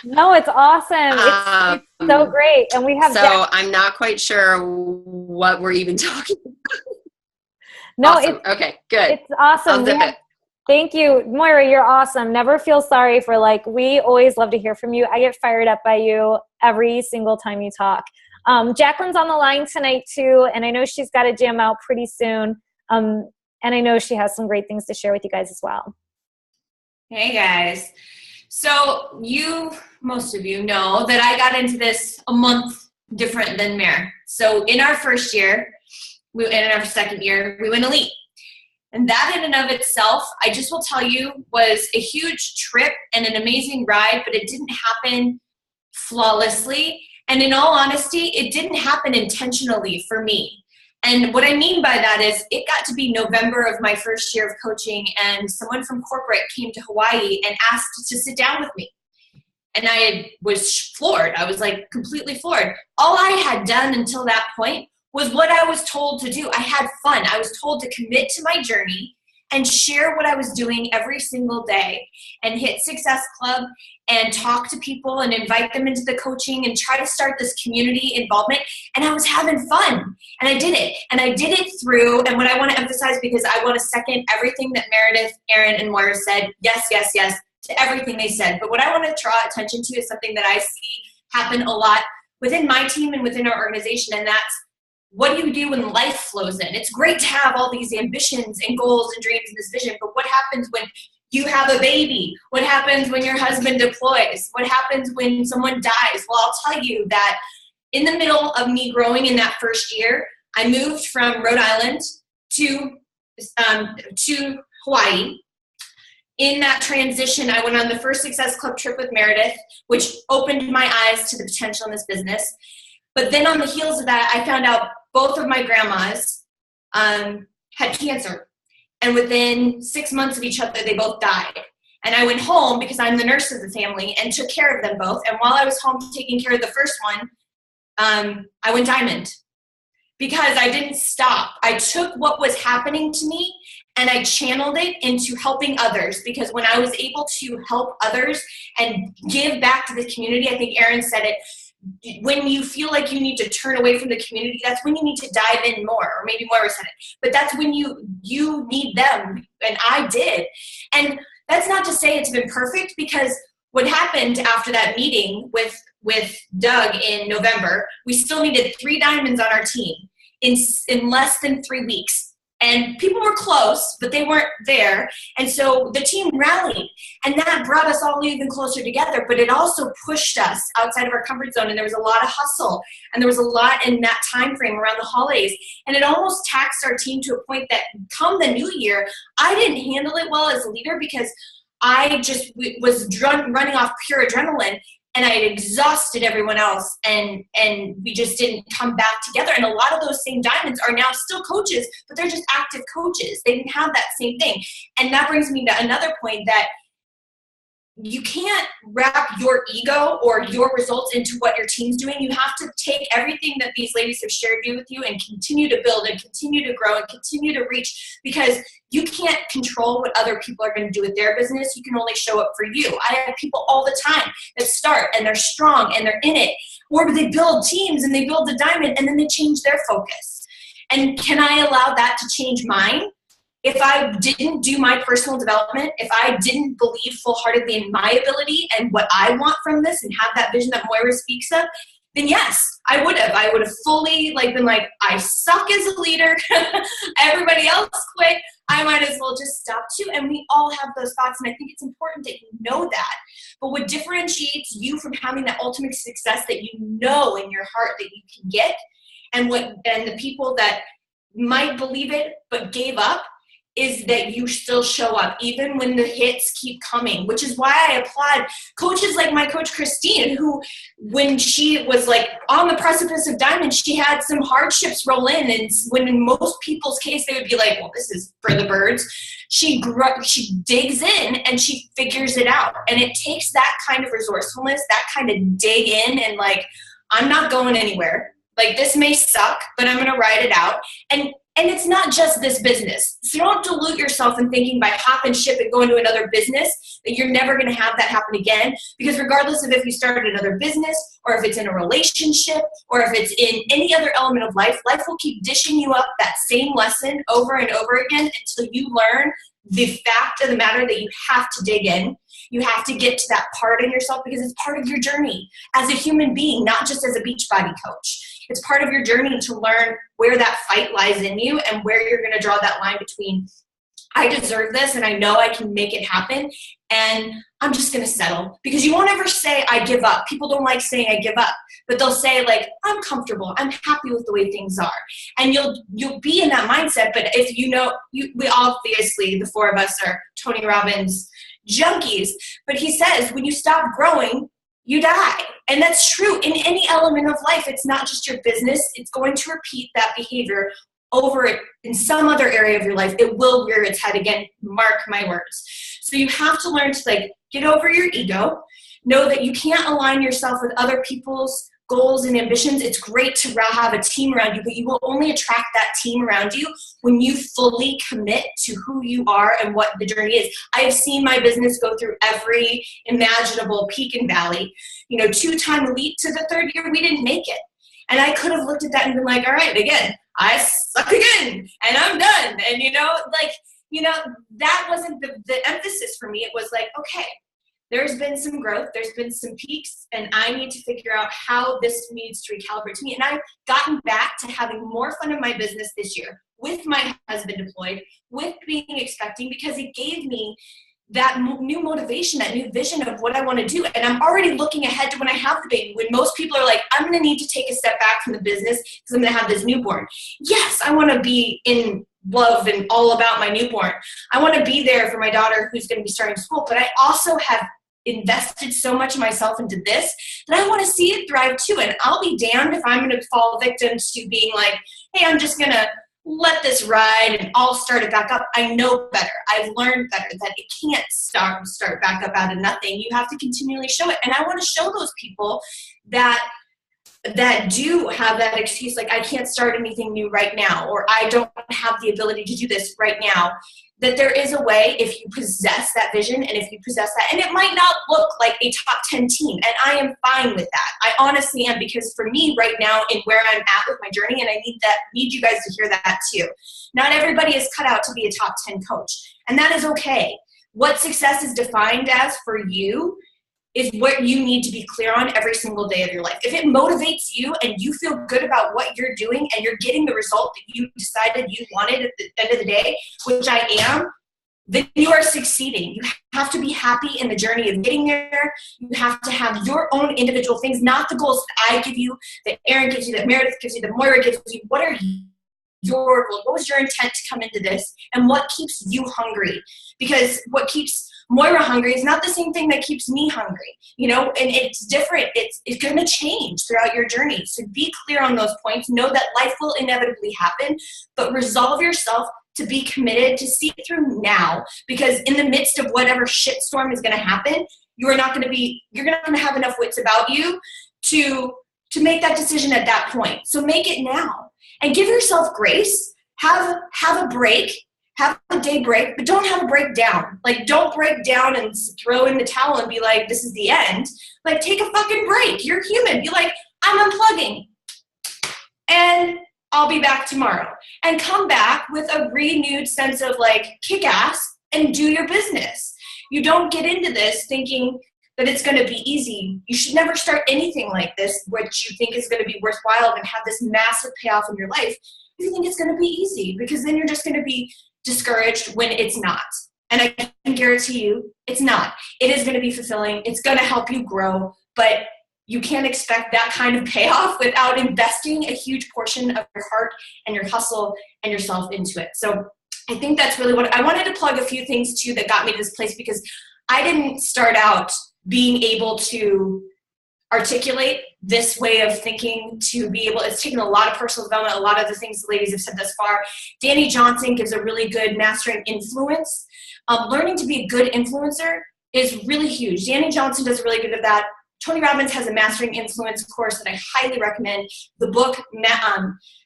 No, it's awesome. It's so great. And we have I'm not quite sure what we're even talking about. No, awesome. Okay, good. It's awesome. Thank you, Moira. You're awesome. Never feel sorry for we always love to hear from you. I get fired up by you every single time you talk. Jacqueline's on the line tonight too, and I know she's got to jam out pretty soon. And I know she has some great things to share with you guys as well. Hey guys. So most of you know that I got into this a month different than Mare. So in our first year, in our second year, we went elite. And that in and of itself, I just will tell you, was a huge trip and an amazing ride, but it didn't happen flawlessly. And in all honesty, it didn't happen intentionally for me. And what I mean by that is it got to be November of my first year of coaching, and someone from corporate came to Hawaii and asked to sit down with me. And I was floored. I was completely floored. All I had done until that point was what I was told to do. I had fun. I was told to commit to my journey and share what I was doing every single day and hit Success Club and talk to people and invite them into the coaching and try to start this community involvement. And I was having fun. And I did it. And I did it through, and what I want to emphasize, because I want to second everything that Meredith, Erin, and Moira said, yes, yes, yes, to everything they said. But what I want to draw attention to is something that I see happen a lot within my team and within our organization, and that's, what do you do when life flows in? It's great to have all these ambitions and goals and dreams and this vision, but what happens when you have a baby? What happens when your husband deploys? What happens when someone dies? Well, I'll tell you that in the middle of me growing in that first year, I moved from Rhode Island to Hawaii. in that transition, I went on the first Success Club trip with Meredith, which opened my eyes to the potential in this business. But then on the heels of that, I found out both of my grandmas had cancer. And within 6 months of each other, they both died. And I went home because I'm the nurse of the family and took care of them both. And while I was home taking care of the first one, I went diamond because I didn't stop. I took what was happening to me and I channeled it into helping others, because when I was able to help others and give back to the community, I think Erin said it, when you feel like you need to turn away from the community, that's when you need to dive in more, or maybe Moira said it, but that's when you need them, and I did. And that's not to say it's been perfect, because what happened after that meeting with Doug in November, we still needed 3 diamonds on our team in less than 3 weeks. And people were close, but they weren't there. And so the team rallied, and that brought us all even closer together. But it also pushed us outside of our comfort zone, and there was a lot of hustle, and there was a lot in that time frame around the holidays. And it almost taxed our team to a point that come the new year, I didn't handle it well as a leader, because I just was running off pure adrenaline. And I had exhausted everyone else, and we just didn't come back together. And a lot of those same diamonds are now still coaches, but they're just active coaches. They didn't have that same thing. And that brings me to another point, that you can't wrap your ego or your results into what your team's doing. You have to take everything that these ladies have shared with you and continue to build and continue to grow and continue to reach, because you can't control what other people are going to do with their business. You can only show up for you. I have people all the time that start and they're strong and they're in it, or they build teams and they build the diamond and then they change their focus. And can I allow that to change mine? If I didn't do my personal development, if I didn't believe full-heartedly in my ability and what I want from this and have that vision that Moira speaks of, then yes, I would have. I would have fully been like, I suck as a leader. Everybody else quit. I might as well just stop too. And we all have those thoughts, and I think it's important that you know that. But what differentiates you from having that ultimate success that you know in your heart that you can get, and the people that might believe it but gave up, is that you still show up even when the hits keep coming, which is why I applaud coaches like my coach Christine, who when she was on the precipice of diamond, she had some hardships roll in, and when in most people's case they would be like, well, this is for the birds, she digs in and she figures it out. And it takes that kind of resourcefulness, that kind of dig in and I'm not going anywhere. This may suck, but I'm going to ride it out. And it's not just this business. So don't dilute yourself in thinking by hopping ship and going to another business that you're never going to have that happen again. Because regardless of if you start another business, or if it's in a relationship, or if it's in any other element of life, life will keep dishing you up that same lesson over and over again until you learn the fact of the matter that you have to dig in. You have to get to that part in yourself, because it's part of your journey as a human being, not just as a Beachbody coach. It's part of your journey to learn where that fight lies in you and where you're going to draw that line between, I deserve this and I know I can make it happen, and I'm just going to settle. Because you won't ever say, I give up. People don't like saying I give up, but they'll say I'm comfortable. I'm happy with the way things are. And you'll be in that mindset. But if we obviously, the 4 of us are Tony Robbins junkies, but he says, when you stop growing, you die. And that's true in any element of life. It's not just your business. It's going to repeat that behavior over it in some other area of your life. It will rear its head again. Mark my words. So you have to learn to get over your ego. Know that you can't align yourself with other people's goals and ambitions. It's great to have a team around you, but you will only attract that team around you when you fully commit to who you are and what the journey is. I have seen my business go through every imaginable peak and valley. 2-time elite to the 3rd year, we didn't make it. And I could have looked at that and been like, all right, again, I suck again, and I'm done. And that wasn't the emphasis for me. It was okay, there's been some growth, there's been some peaks, and I need to figure out how this needs to recalibrate to me. And I've gotten back to having more fun in my business this year with my husband deployed, with being expecting, because it gave me that new motivation, that new vision of what I want to do. And I'm already looking ahead to when I have the baby, when most people are like, I'm going to need to take a step back from the business because I'm going to have this newborn. Yes, I want to be in love and all about my newborn. I want to be there for my daughter who's going to be starting school, but I also have invested so much of myself into this that I want to see it thrive too. And I'll be damned if I'm going to fall victim to being like, hey, I'm just going to let this ride and I'll start it back up. I know better. I've learned better that it can't start back up out of nothing. You have to continually show it. And I want to show those people that do have that excuse, like I can't start anything new right now, or I don't have the ability to do this right now, that there is a way if you possess that vision and if you possess that, and it might not look like a top 10 team, and I am fine with that. I honestly am, because for me right now and where I'm at with my journey, and I need you guys to hear that too. Not everybody is cut out to be a top 10 coach, and that is okay. What success is defined as for you is what you need to be clear on every single day of your life. If it motivates you and you feel good about what you're doing and you're getting the result that you decided you wanted at the end of the day, which I am, then you are succeeding. You have to be happy in the journey of getting there. You have to have your own individual things, not the goals that I give you, that Erin gives you, that Meredith gives you, that Moira gives you. What are your goals? What was your intent to come into this? And what keeps you hungry? Because what keeps Moira hungry is not the same thing that keeps me hungry, and it's different. It's going to change throughout your journey. So be clear on those points. Know that life will inevitably happen, but resolve yourself to be committed to see it through now, because in the midst of whatever shitstorm is going to happen, you're not going to have enough wits about you to make that decision at that point. So make it now and give yourself grace. Have a break. Have a day break, but don't have a breakdown. Like, don't break down and throw in the towel and be like, this is the end. Like, take a fucking break. You're human. Be like, I'm unplugging. And I'll be back tomorrow. And come back with a renewed sense of, like, kick ass and do your business. You don't get into this thinking that it's going to be easy. You should never start anything like this, which you think is going to be worthwhile and have this massive payoff in your life, if you think it's going to be easy, because then you're just going to be discouraged when it's not. And I can guarantee you it's not. It is going to be fulfilling. It's going to help you grow, but you can't expect that kind of payoff without investing a huge portion of your heart and your hustle and yourself into it. So I think that's really what I wanted to plug a few things too that got me to this place, because I didn't start out being able to articulate this way of thinking to be able, it's taken a lot of personal development, a lot of the things the ladies have said thus far. Danny Johnson gives a really good mastering influence. Learning to be a good influencer is really huge. Danny Johnson does really good at that. Tony Robbins has a mastering influence course that I highly recommend. The book,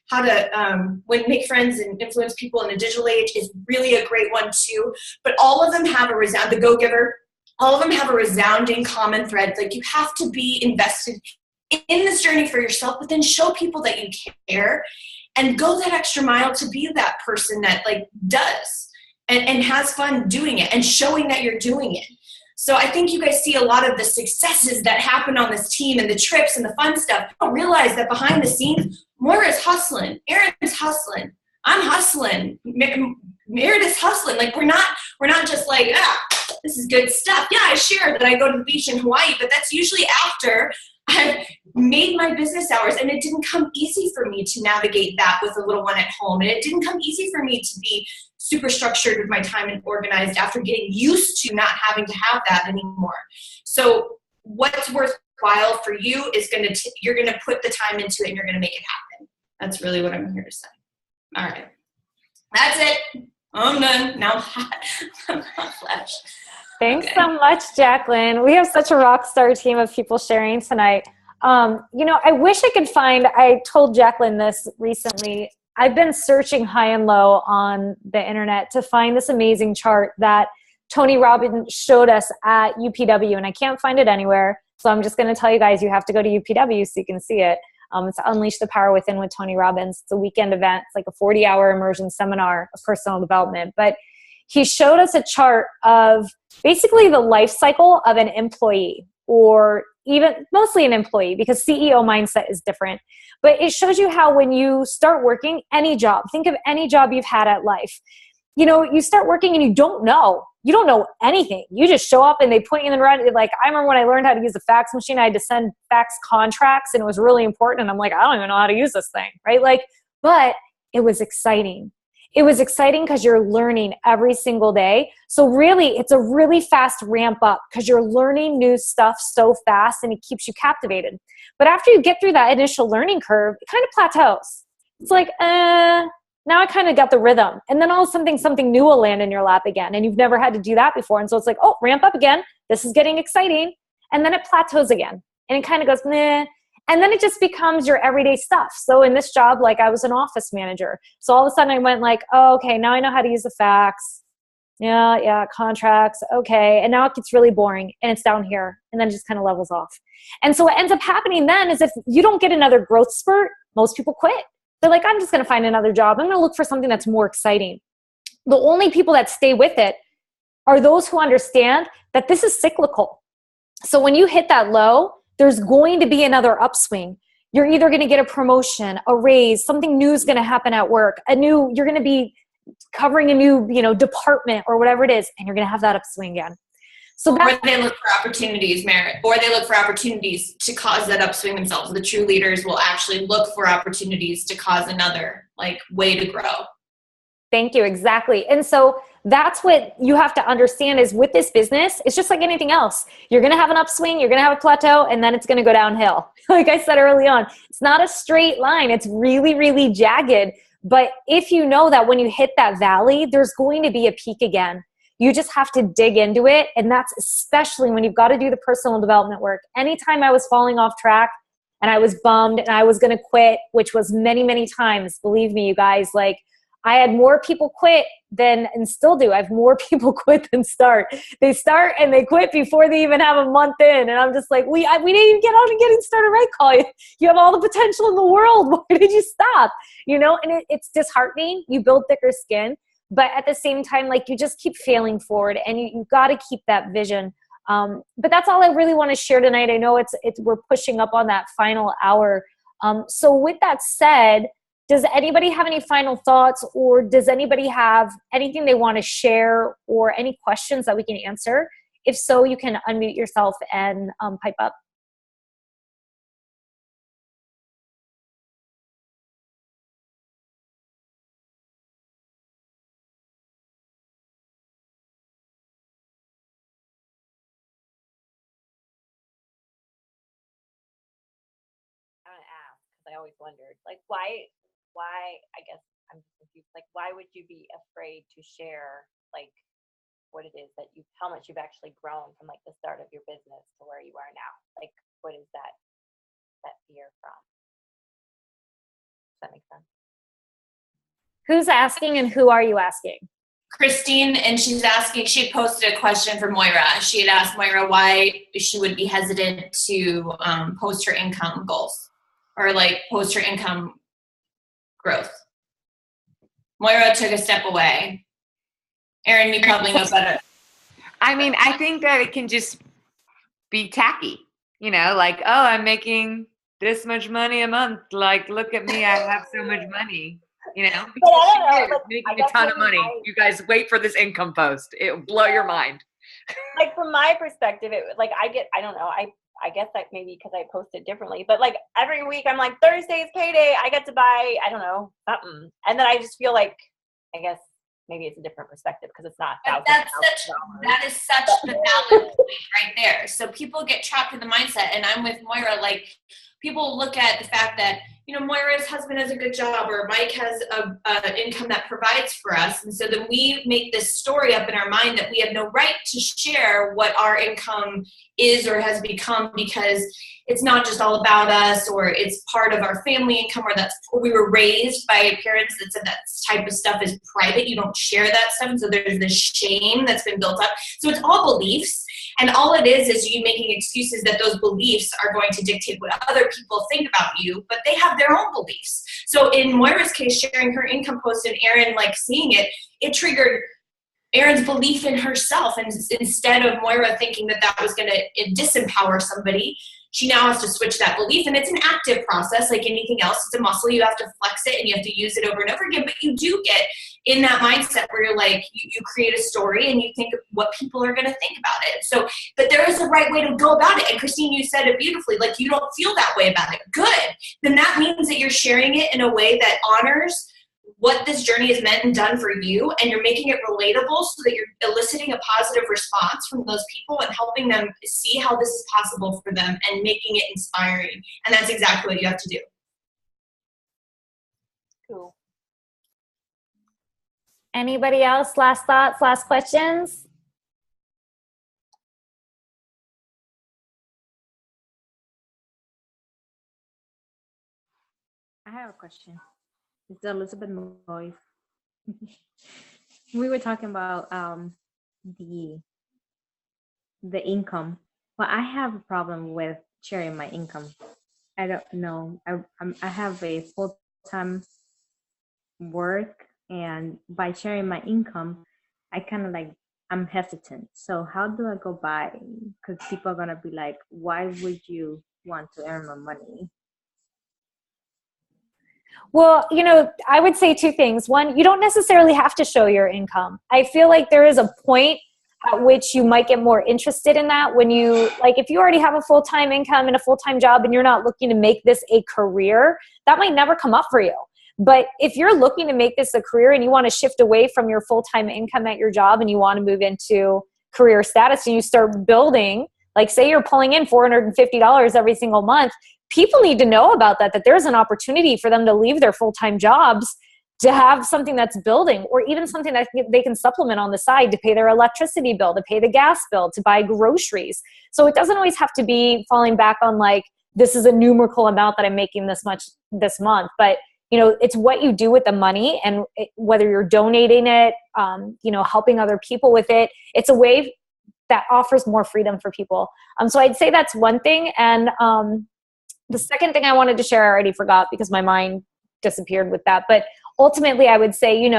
How to Make Friends and Influence People in a Digital Age, is really a great one too. But all of them have The Go-Giver, all of them have a resounding common thread. Like, you have to be invested in this journey for yourself, but then show people that you care and go that extra mile to be that person that like does and has fun doing it and showing that you're doing it. So I think you guys see a lot of the successes that happen on this team and the trips and the fun stuff. You don't realize that behind the scenes, Moira's hustling, Erin's hustling, I'm hustling, Meredith's hustling. Like, we're not just like, this is good stuff. Yeah, I share that I go to the beach in Hawaii, but that's usually after I've made my business hours, and it didn't come easy for me to navigate that with a little one at home. And it didn't come easy for me to be super structured with my time and organized after getting used to not having to have that anymore. So what's worthwhile for you is you're going to put the time into it and you're going to make it happen. That's really what I'm here to say. All right. That's it. I'm done. Now I'm hot flash. Thanks so much, Jacqueline. We have such a rock star team of people sharing tonight. I wish I told Jacqueline this recently. I've been searching high and low on the internet to find this amazing chart that Tony Robbins showed us at UPW, and I can't find it anywhere. So I'm just going to tell you guys, you have to go to UPW so you can see it. It's Unleash the Power Within with Tony Robbins. It's a weekend event. It's like a 40-hour immersion seminar of personal development. But he showed us a chart of basically the life cycle of an employee, or even mostly an employee, because CEO mindset is different. But it shows you how when you start working any job, think of any job you've had at life. You start working and you don't know anything. You just show up and they point you in the right. Like, I remember when I learned how to use the fax machine, I had to send fax contracts and it was really important. And I'm like, I don't even know how to use this thing, right? Like, but it was exciting. it was exciting because you're learning every single day. So really, it's a really fast ramp up because you're learning new stuff so fast and it keeps you captivated. But after you get through that initial learning curve, it kind of plateaus. It's like, now I kind of got the rhythm. And then all of a sudden something new will land in your lap again. And you've never had to do that before. And so it's like, oh, ramp up again. This is getting exciting. And then it plateaus again. And it kind of goes, meh. And then it just becomes your everyday stuff. So in this job, like I was an office manager. So all of a sudden I went like, oh, okay, now I know how to use the fax. Yeah, contracts. Okay. And now it gets really boring and it's down here. And then it just kind of levels off. And so what ends up happening then is if you don't get another growth spurt, most people quit. They're like, I'm just going to find another job. I'm going to look for something that's more exciting. The only people that stay with it are those who understand that this is cyclical. So when you hit that low, there's going to be another upswing. You're either going to get a promotion, a raise, something new is going to happen at work, you're going to be covering a new, department or whatever it is, and you're going to have that upswing again. So or they look for opportunities, Merritt, or they look for opportunities to cause that upswing themselves. The true leaders will actually look for opportunities to cause another way to grow. Thank you. Exactly. And so that's what you have to understand is with this business, it's just like anything else. You're going to have an upswing, you're going to have a plateau, and then it's going to go downhill. Like I said early on, it's not a straight line. It's really, really jagged. But if you know that when you hit that valley, there's going to be a peak again. You just have to dig into it. And that's especially when you've got to do the personal development work. Anytime I was falling off track and I was bummed and I was going to quit, which was many, many times, believe me, you guys, I had more people quit and still do. I have more people quit than start. They start and they quit before they even have a month in. And I'm just like, we didn't even get on and getting started right, call you. You have all the potential in the world. Why did you stop? And it's disheartening. You build thicker skin. But at the same time, you just keep failing forward and you got to keep that vision. But that's all I really want to share tonight. I know we're pushing up on that final hour. So with that said, does anybody have any final thoughts, or does anybody have anything they want to share or any questions that we can answer? If so, you can unmute yourself and pipe up. I want to ask, because I always wondered, why, I guess I'm confused, why would you be afraid to share, what it is how much you've actually grown from, the start of your business to where you are now? What is that fear from? Does that make sense? Who's asking and who are you asking? Christine, and she's asking, she had posted a question for Moira. She had asked Moira why she would be hesitant to post her income goals or post her income growth. Moira took a step away. Erin, you probably know better. I think that it can just be tacky, oh, I'm making this much money a month. Look at me, I have so much money, But I don't know, making a ton of money. You guys wait for this income post. It'll blow your mind. From my perspective, I don't know, I guess maybe because I post it differently, but every week I'm Thursday's payday, I get to buy, I don't know, something. And then I just feel I guess maybe it's a different perspective because it's not thousands. That is such the valid point right there. So people get trapped in the mindset, and I'm with Moira, people look at the fact that, Moira's husband has a good job, or Mike has an income that provides for us. And so then we make this story up in our mind that we have no right to share what our income is or has become, because it's not just all about us, or it's part of our family income, or we were raised by parents that said that type of stuff is private. You don't share that stuff. And so there's this shame that's been built up. So it's all beliefs. And all it is you making excuses that those beliefs are going to dictate what other people think about you, but they have their own beliefs. So in Moira's case, sharing her income post and Erin seeing it, it triggered Erin's belief in herself. And instead of Moira thinking that was going to disempower somebody, she now has to switch that belief. And it's an active process like anything else. It's a muscle. You have to flex it and you have to use it over and over again. But you do get in that mindset where you're you create a story and you think of what people are going to think about it. So, but there is a right way to go about it. And Christine, you said it beautifully, you don't feel that way about it. Good. Then that means that you're sharing it in a way that honors what this journey has meant and done for you, and you're making it relatable so that you're eliciting a positive response from those people and helping them see how this is possible for them and making it inspiring. And that's exactly what you have to do. Cool. Anybody else? Last thoughts, last questions? I have a question. It's Elizabeth Moy. We were talking about the income, but I have a problem with sharing my income. I don't know. I have a full-time work, and by sharing my income, I kind of I'm hesitant. So how do I go by? Because people are gonna be like, "Why would you want to earn more money?" Well, I would say two things. One, you don't necessarily have to show your income. I feel like there is a point at which you might get more interested in that when if you already have a full-time income and a full-time job and you're not looking to make this a career, that might never come up for you. But if you're looking to make this a career and you want to shift away from your full-time income at your job and you want to move into career status and you start building, say you're pulling in $450 every single month, people need to know about that there's an opportunity for them to leave their full-time jobs to have something that's building, or even something that they can supplement on the side to pay their electricity bill, to pay the gas bill, to buy groceries. So it doesn't always have to be falling back on this is a numerical amount that I'm making this much this month. But, it's what you do with the money, and whether you're donating it, helping other people with it, it's a way that offers more freedom for people. So I'd say that's one thing. And the second thing I wanted to share, I already forgot because my mind disappeared with that. But ultimately, I would say,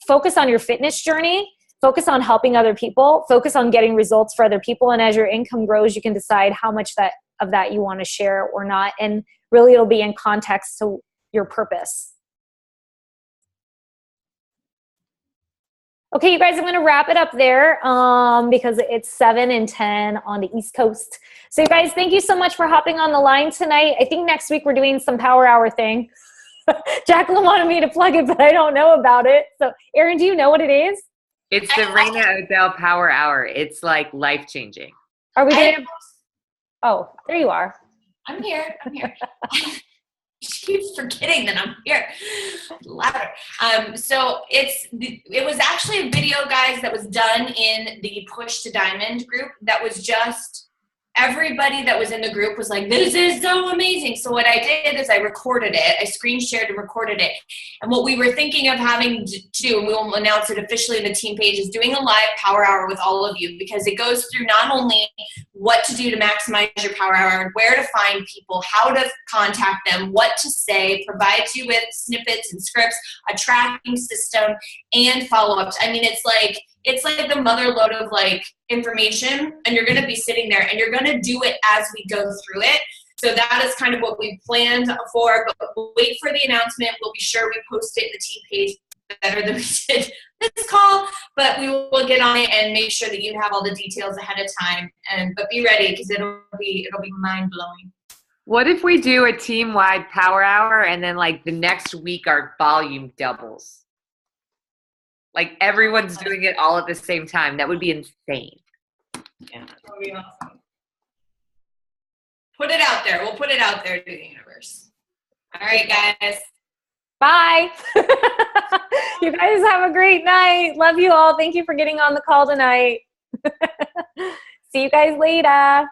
focus on your fitness journey, focus on helping other people, focus on getting results for other people. And as your income grows, you can decide how much of that you want to share or not. And really, it'll be in context to your purpose. Okay, you guys, I'm going to wrap it up there because it's 7 and 10 on the East Coast. So you guys, thank you so much for hopping on the line tonight. I think next week we're doing some power hour thing. Jacqueline wanted me to plug it, but I don't know about it. So Erin, do you know what it is? It's the Raina Odell Power Hour. It's life-changing. Are we doing it? Oh, there you are. I'm here. She keeps forgetting that I'm here. Louder. So it was actually a video, guys, that was done in the Push to Diamond group. That was just everybody that was in the group was like, this is so amazing. So what I did is I recorded it. I screen shared and recorded it. And what we were thinking of having to do, and we will announce it officially in the team page, is doing a live power hour with all of you, because it goes through not only what to do to maximize your power hour, where to find people, how to contact them, what to say, provides you with snippets and scripts, a tracking system, and follow-ups. I mean, it's like the mother load of information, and you're going to be sitting there and you're going to do it as we go through it. So that is kind of what we planned for, but we'll wait for the announcement. We'll be sure we post it in the team page better than we did this call, but we will get on it and make sure that you have all the details ahead of time. But be ready, because it'll be mind-blowing. What if we do a team-wide power hour and then the next week our volume doubles? Everyone's doing it all at the same time. That would be insane. Yeah, that would be awesome. Put it out there. We'll put it out there to the universe. All right, guys. Bye. You guys have a great night. Love you all. Thank you for getting on the call tonight. See you guys later.